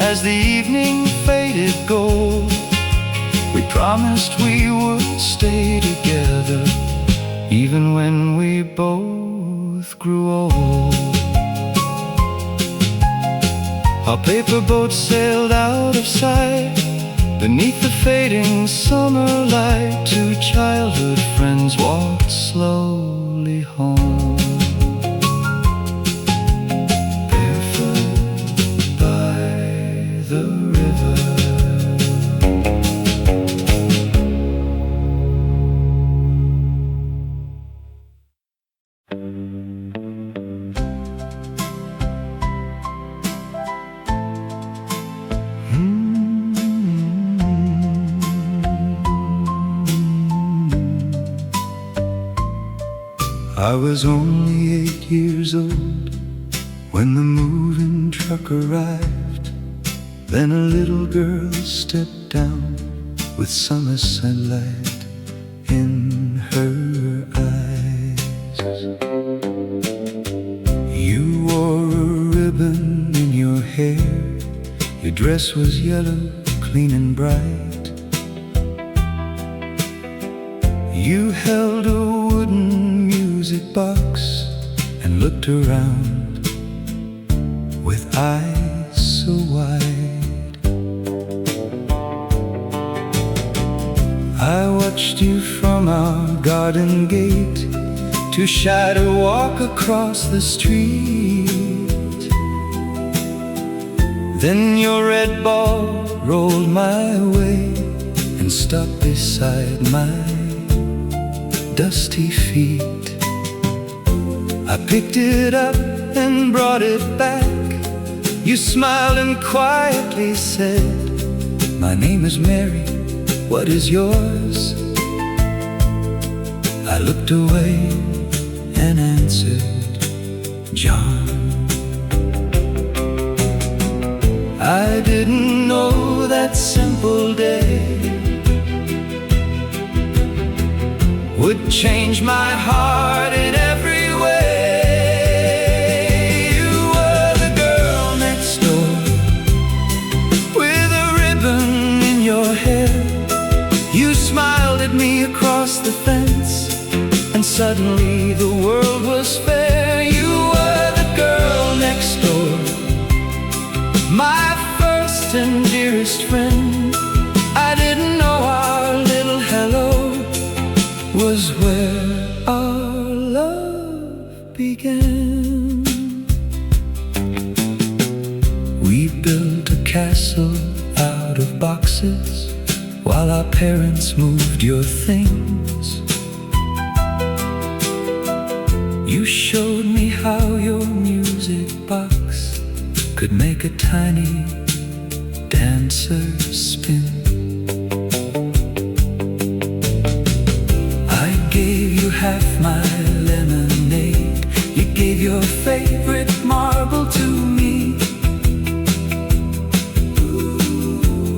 as the evening faded gold, we promised we would stay together, even when we both grew old. Our paper boat sailed out of sight, beneath the fading summer light. 2 childhood friends walked slowly home. Barefoot by the river. I was only 8 years old when the moving truck arrived. Then a little girl stepped down with summer sunlight in her eyes. You wore a ribbon in your hair. Your dress was yellow, clean and bright. You held a wooden music box and looked around with eyes so wide. I watched you from our garden gate, too shy to walk across the street. Then your red ball rolled my way and stopped beside my dusty feet. I picked it up and brought it back. You smiled and quietly said, "My name is Mary, what is yours?" I looked away and answered, "John." I didn't know that simple day would change my heart in every way. You were the girl next door with a ribbon in your hair. You smiled at me across the fence, and suddenly the world was fair. You were the girl next door, my first and dearest friend. I didn't know our little hello was where our love began. We built a castle out of boxes while our parents moved your things. You showed me how your music box could make a tiny dancer spin. I gave you half my lemonade. You gave your favorite marble to me.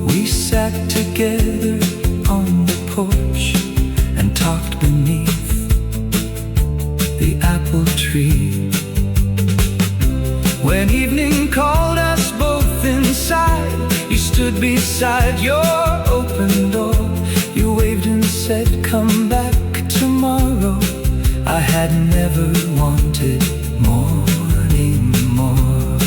We sat together on the porch and talked beneath the apple tree. When evening called us both inside, you stood beside your open door. You waved and said, "Come back tomorrow." I had never wanted morning more.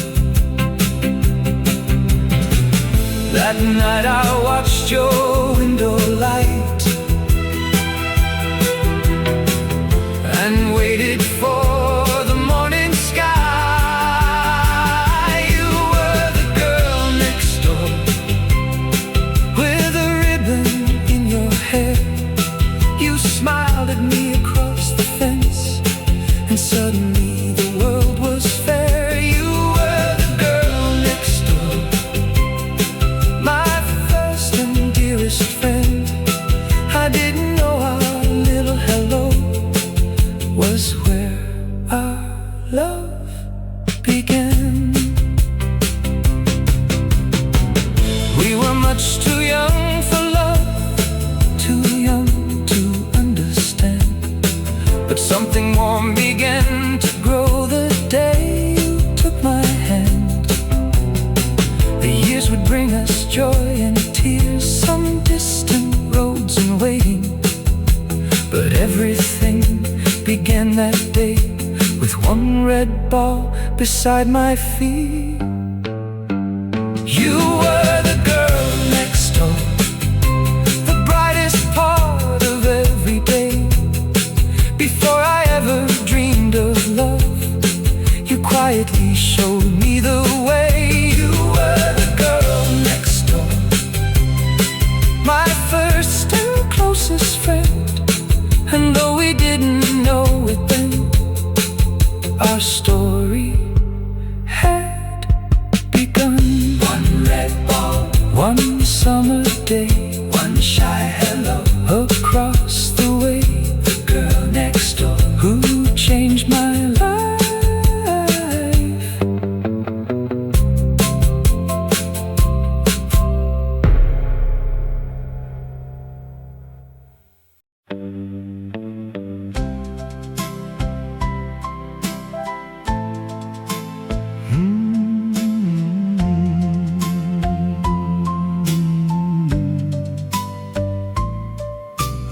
That night I watched your window light and waited for the morning sky. You were the girl next door with a ribbon in your hair. You smiled at me across the fence, and suddenly the world was fair. You were the girl next door, my first and dearest friend. I didn't know our little hello was where our love began. We were much too young for love, too young to understand, but something warm began to grow the day you took my hand. The years would bring us joy and tears, some distant roads and waiting, but everything began that day with one red ball beside my feet. You were the girl next door, the brightest part of every day. Before I ever dreamed of love, you quietly showed me the way. You were the girl next door, my first and closest friend. And though we didn't know it then, our story had begun. One red ball, one summer day, one shy hello across the way. The girl next door who changed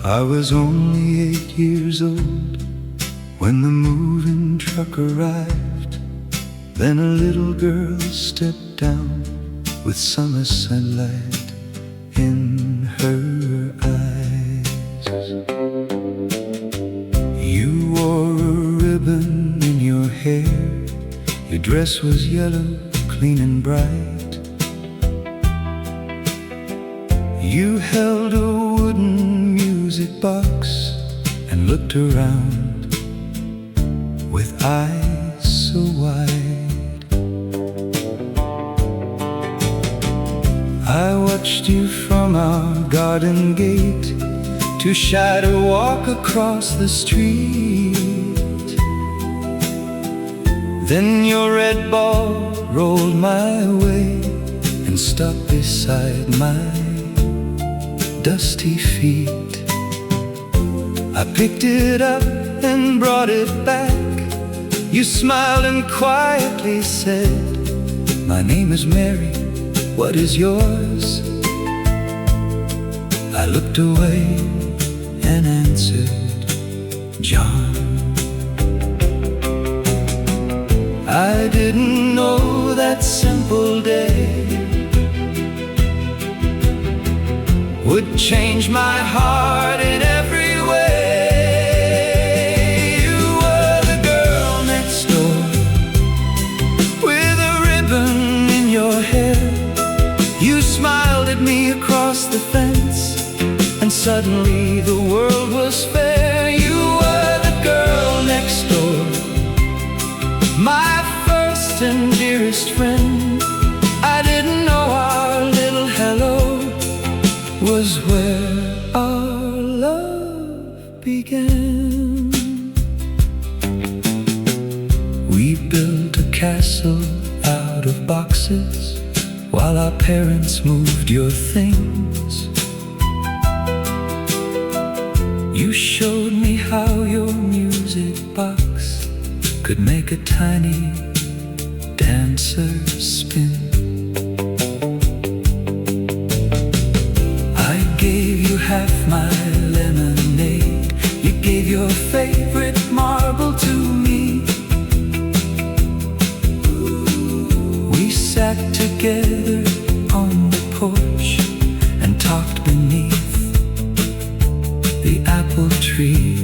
I was only 8 years old when the moving truck arrived. Then a little girl stepped down with summer sunlight in her eyes. You wore a ribbon in your hair. Your dress was yellow, clean and bright. You held a wooden music box and looked around with eyes so wide. I watched you from our garden gate, too shy to walk across the street. Then your red ball rolled my way and stopped beside my dusty feet. I picked it up and brought it back. You smiled and quietly said, "My name is Mary, what is yours?" I looked away and answered, "John." I didn't know that simple day would change my heart in every way. You were the girl next door with a ribbon in your hair. You smiled at me across the fence, and suddenly the world was fair. You were the girl next door, my first and dearest friend. I didn't know our little hello was where our love began. We built a castle out of boxes while our parents moved your things. You showed me how your music box could make a tiny dancer spin. I gave you half my lemonade. You gave your favorite marble to me. We sat together on the porch and talked beneath the apple tree.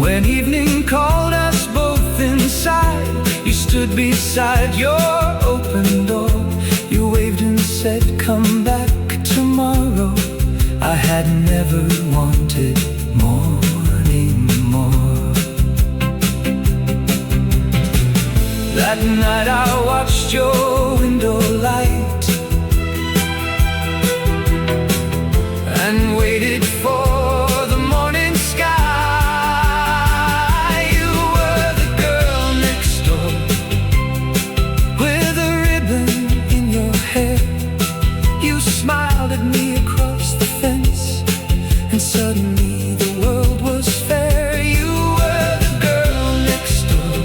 When evening called us both inside, you stood beside your open door. You waved and said, "Come back tomorrow." I had never wanted more anymore. That night I watched your window light and waited for the morning sky. You were the girl next door with a ribbon in your hair. You smiled at me across the fence, and suddenly the world was fair. You were the girl next door,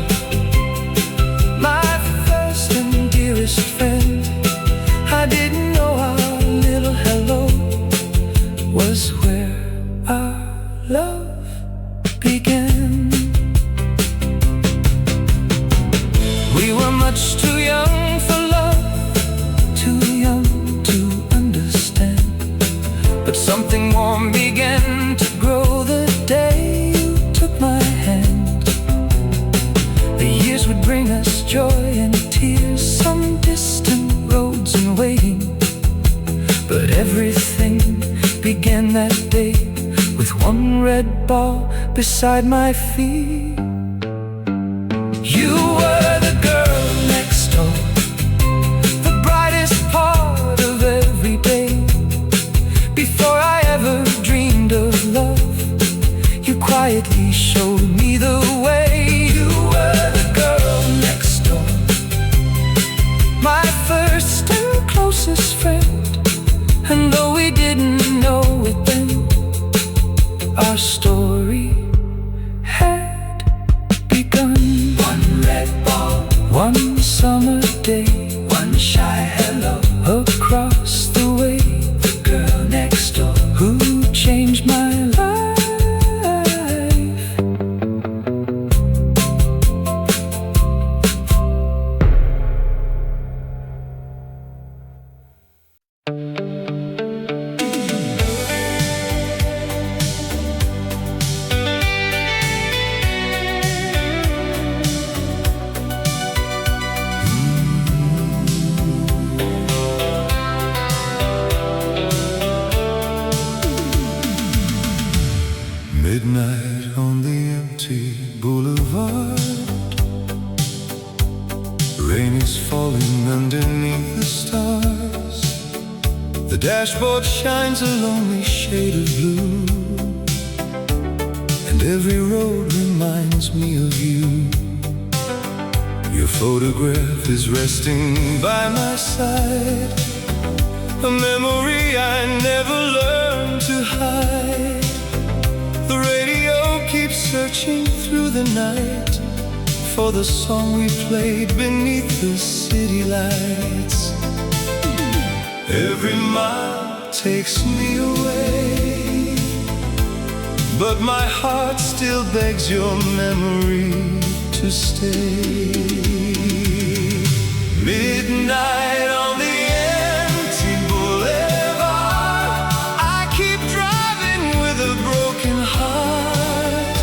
my first and dearest friend. I didn't know our little hello was where our love began. We were much too young for love, too young to understand, but something warm began to grow the day you took my hand. The years would bring us joy and tears, some distant roads and waiting, but everything began that day with one red ball beside my feet. You were the girl next door, the brightest part of every day. Before I ever dreamed of love, you quietly showed me the way. You were the girl next door, my first and closest friend. And though we didn't know it then, our story had begun. One red ball road shines a lonely shade of blue, and every road reminds me of you. Your photograph is resting by my side, a memory I never learned to hide. The radio keeps searching through the night for the song we played beneath the city lights. Every mile takes me away, but my heart still begs your memory to stay. Midnight on the empty boulevard, I keep driving with a broken heart.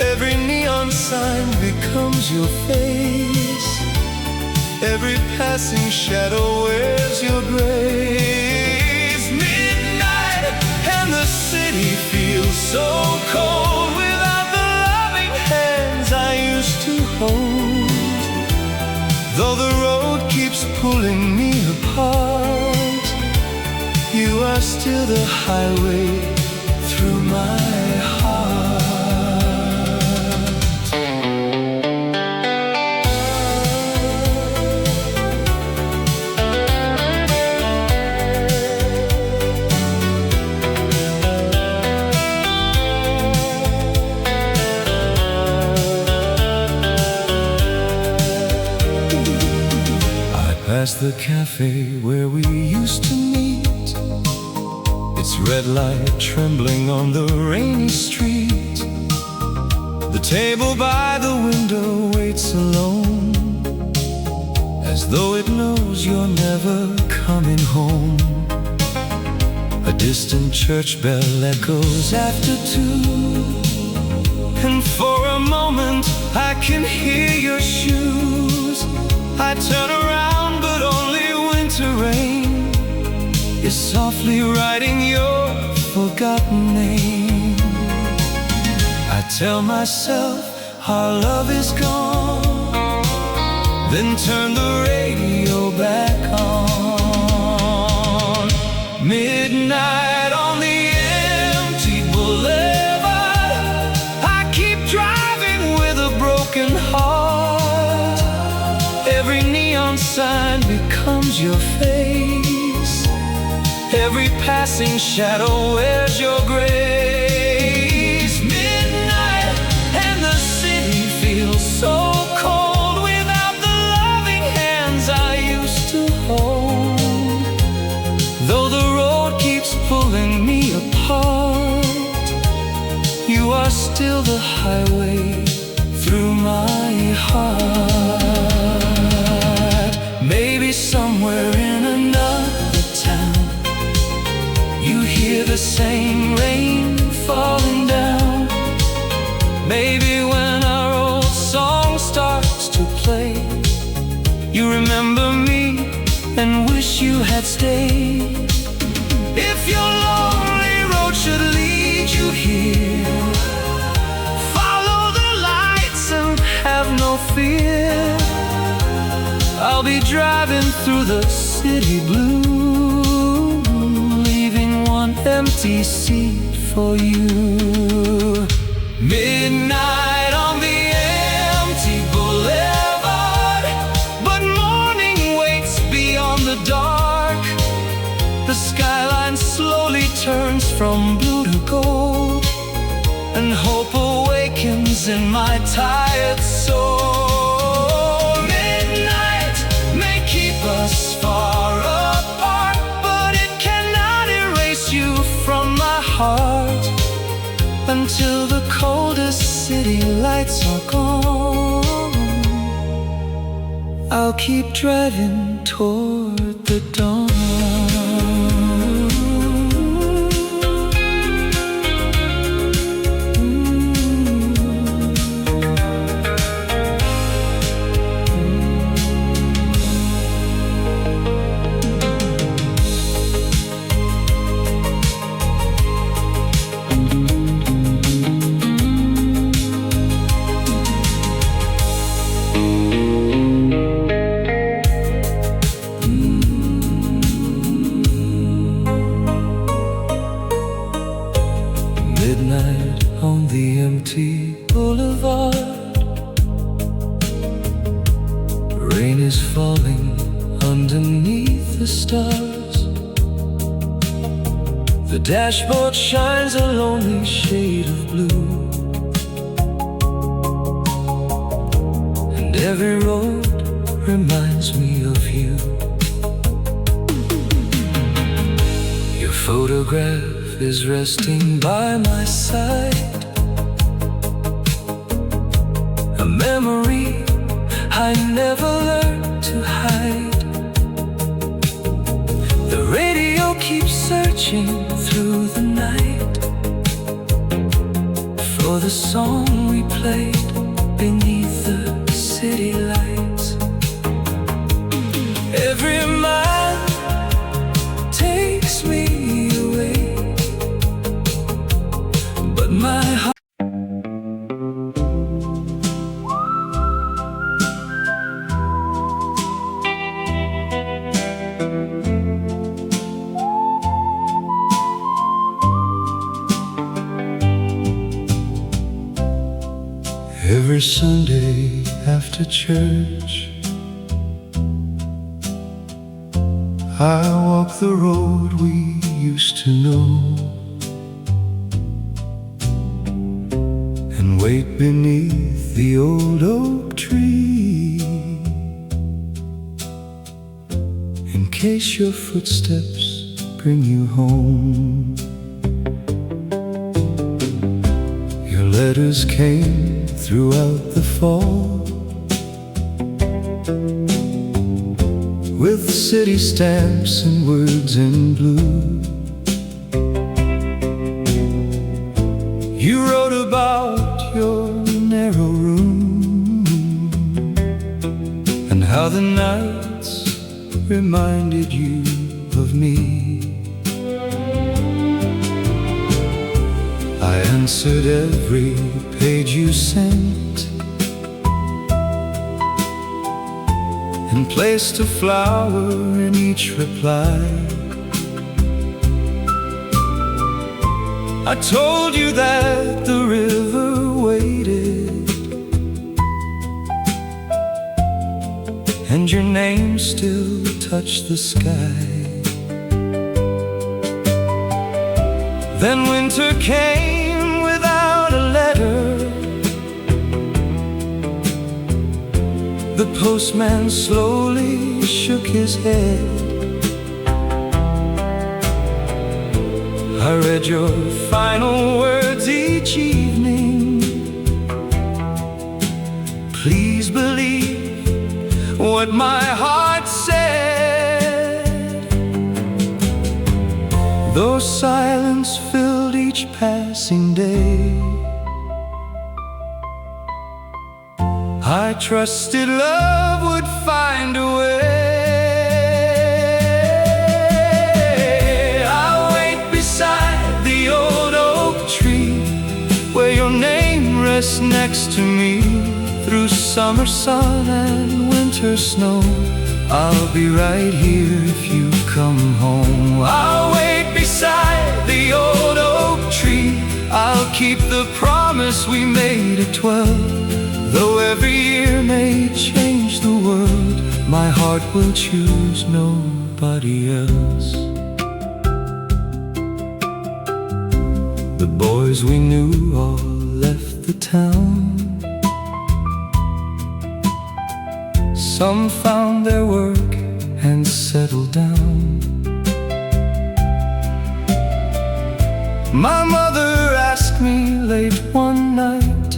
Every neon sign becomes your face, every passing shadow wears your grace. Midnight and the city feels so cold without the loving hands I used to hold. Though the road keeps pulling me apart, you are still the highway through my heart. Past the cafe where we used to meet, its red light trembling on the rainy street. The table by the window waits alone, as though it knows you're never coming home. A distant church bell echoes after 2, and for a moment I can hear your shoes. I turn around, but only winter rain is softly writing your forgotten name. I tell myself our love is gone, then turn the radio back on. Midnight on the empty boulevard, I keep driving with a broken heart. Every neon sign becomes your face, every passing shadow wears your grace. Midnight and the city feels so cold without the loving hands I used to hold. Though the road keeps pulling me apart, you are still the highway through my heart. Maybe somewhere in another town, you hear the same rain falling down. Maybe when our old song starts to play, you remember me and wish you had stayed. If your lonely road should lead you here, follow the lights and have no fear. I'll be driving through the city blue, leaving one empty seat for you. Midnight on the empty boulevard, but morning waits beyond the dark. The skyline slowly turns from blue to gold, and hope awakens in my tired soul. Us far apart, but it cannot erase you from my heart until the coldest city lights are gone. I'll keep driving toward the dawn. at night on the empty boulevard. Rain is falling underneath the stars. The dashboard shines a lonely shade of blue, and every road reminds me of you. Your photograph is resting by my side, a memory I never learned to hide. The radio keeps searching through the night for the song we played beneath the city lights. Every mile takes me away, but my heart every Sunday after church, I walk the road we used to know and wait beneath the old oak tree in case your footsteps bring you home. Your letters came throughout the fall with city stamps and words in blue. You wrote about your narrow room and how the nights reminded you of me. I answered every page you sent and placed a flower in each reply. I told you that the river waited and your name still touched the sky. Then winter came without a letter. The postman slowly shook his head. I read your final words each evening. Please believe what my heart said. Though silence filled each passing day, I trusted love would find a way. I'll wait beside the old oak tree where your name rests next to me. Through summer sun and winter snow, I'll be right here if you come home. I'll wait beside the old oak tree. I'll keep the promise we made at 12. Though every year may change the world, my heart will choose nobody else. The boys we knew all left the town. Some found their work and settled down. My mother asked me late one night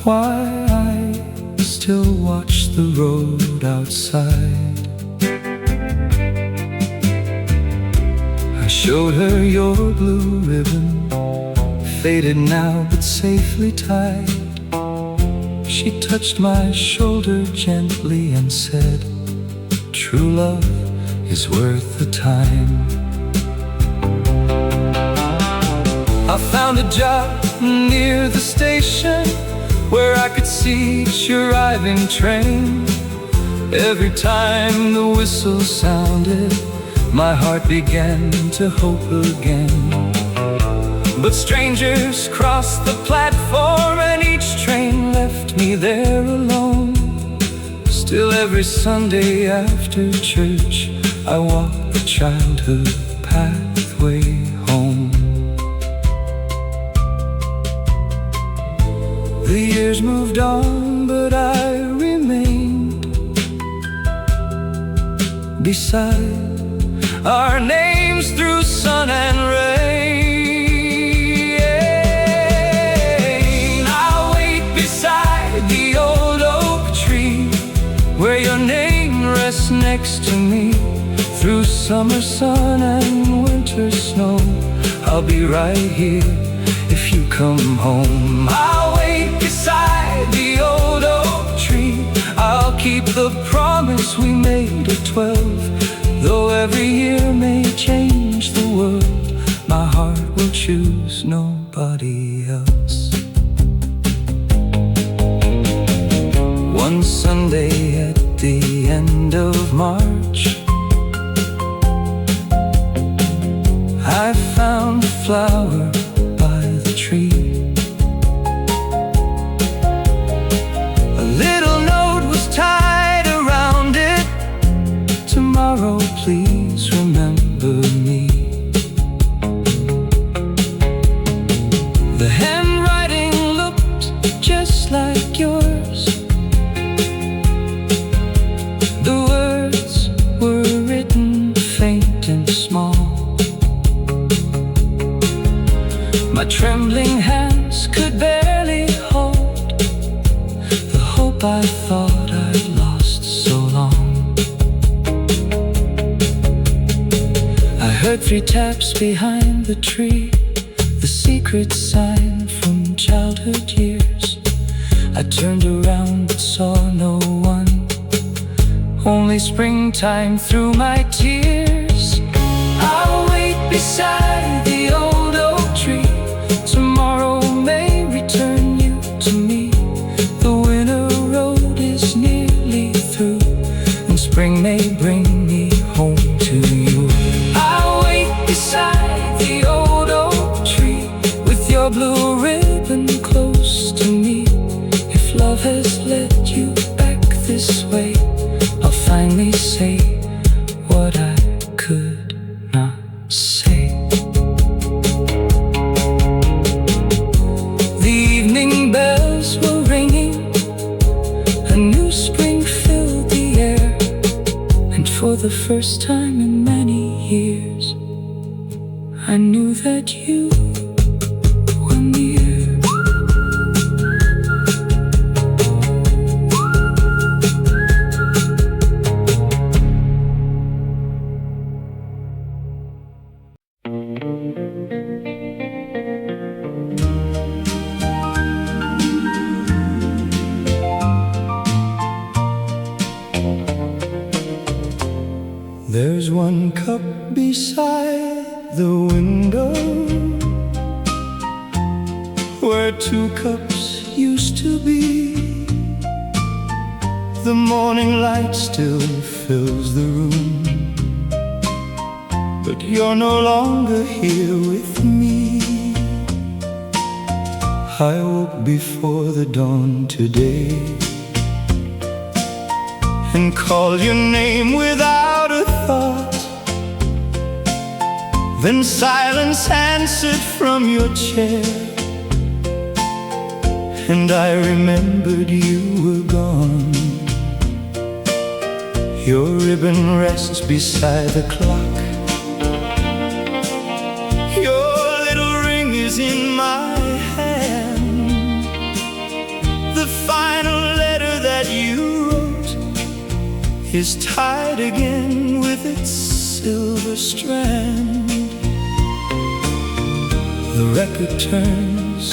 why I still watch the road outside. I showed her your blue ribbon, faded now but safely tied. She touched my shoulder gently and said, true love is worth the time. I found a job near the station where I could see each arriving train. Every time the whistle sounded, my heart began to hope again. But strangers crossed the platform and each train left me there alone. Still every Sunday after church I walk the childhood pathway home. The years moved on, but I remained beside our names through sun and rain. I'll wait beside the old oak tree where your name rests next to me. Through summer sun and winter snow, I'll be right here if you come home. I'll wait beside the old oak tree. I'll keep the promise we made at 12. Though every year may change the world, my heart will choose nobody else. One Sunday at the end of March, I found a flower by the tree. A little note was tied around it. Tomorrow, please remember me. The handwriting looked just like yours. The words were written faint and small. My trembling hands could barely hold the hope I thought I'd lost so long. I heard 3 taps behind the tree, the secret sign from childhood years. I turned around but saw no one, only springtime through my tears. I'll wait beside the old oak tree. Tomorrow may return you to me. The winter road is nearly through, and spring may bring me home to you. I'll wait beside the old oak tree with your blue ribbon close to me. If love has led you back this way, I'll finally say what I could not say. The evening bells were ringing, a new spring filled the air, and for the first time in many years, I knew that you were near. There's one cup beside the window where 2 cups used to be. The morning light still fills the room, but you're no longer here with me. I woke before the dawn today and called your name without a thought. Then silence answered from your chair, and I remembered you were gone. Your ribbon rests beside the clock. Your little ring is in my hand. The final letter that you wrote is tied again with its silver strand. The record turns,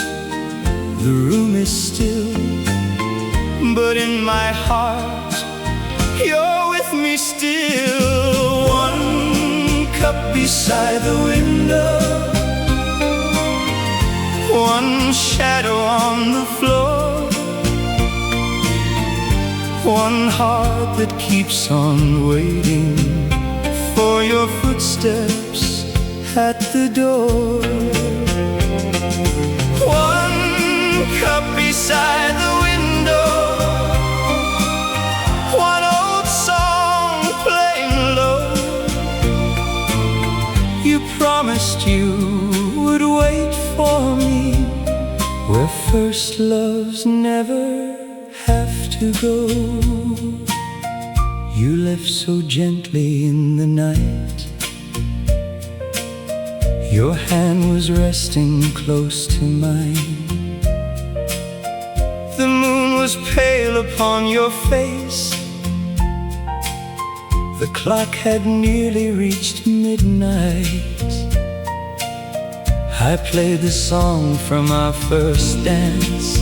the room is still, but in my heart you're with me still. One cup beside the window, one shadow on the floor, one heart that keeps on waiting for your footsteps at the door. One cup beside the window, one old song playing low. You promised you would wait for me where first loves never have to go. You left so gently in the night. Your hand was resting close to mine. The moon was pale upon your face. The clock had nearly reached midnight. I played the song from our first dance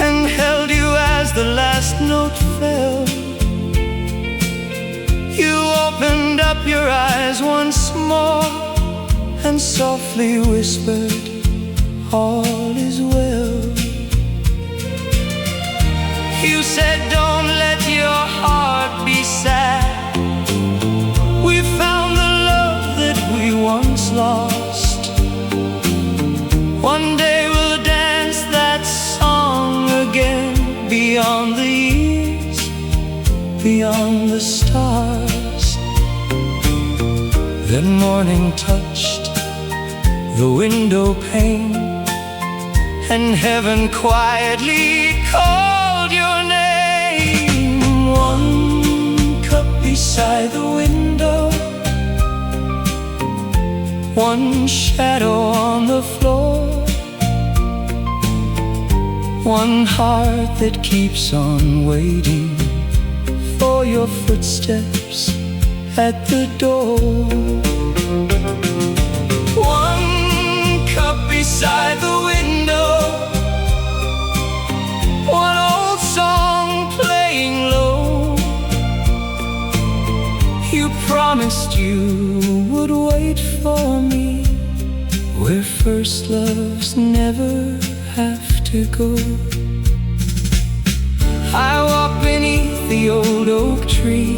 and held you as the last note fell. You opened up your eyes once more and softly whispered, all is well. You said, don't let your heart be sad. We found the love that we once lost. One day we'll dance that song again, beyond the years, beyond the stars. That morning touched the window pane, and heaven quietly called your name. One cup beside the window, one shadow on the floor, one heart that keeps on waiting for your footsteps at the door. One cup beside the window, one old song playing low. You promised you would wait for me where first loves never have to go. I walk beneath the old oak tree.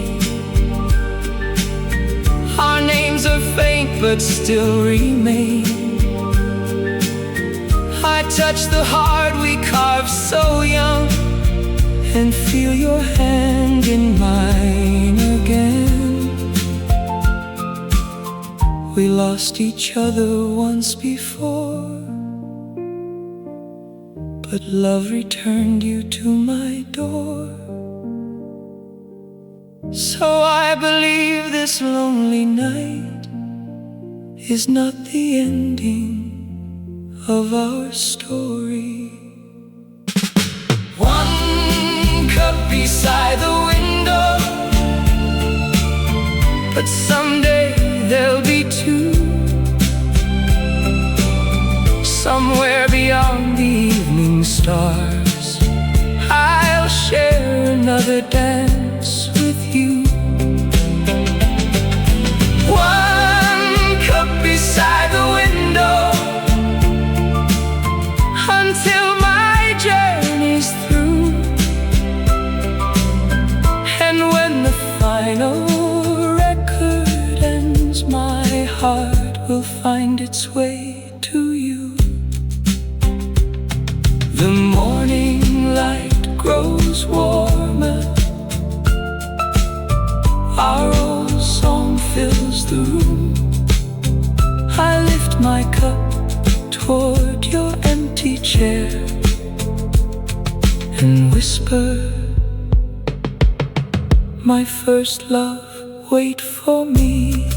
Our names are faint but still remain. I touch the heart we carved so young and feel your hand in mine again. We lost each other once before, but love returned you to my door. So I believe this lonely night is not the ending of our story. One cup beside the window, but someday there'll be two. Somewhere beyond the evening stars, I'll share another dance with you. One cup beside the window until my journey's through. And when the final record ends, my heart will find its way to you. The morning light grows warmer. Our old song fills the room. I lift my cup toward your empty chair and whisper, my first love, wait for me.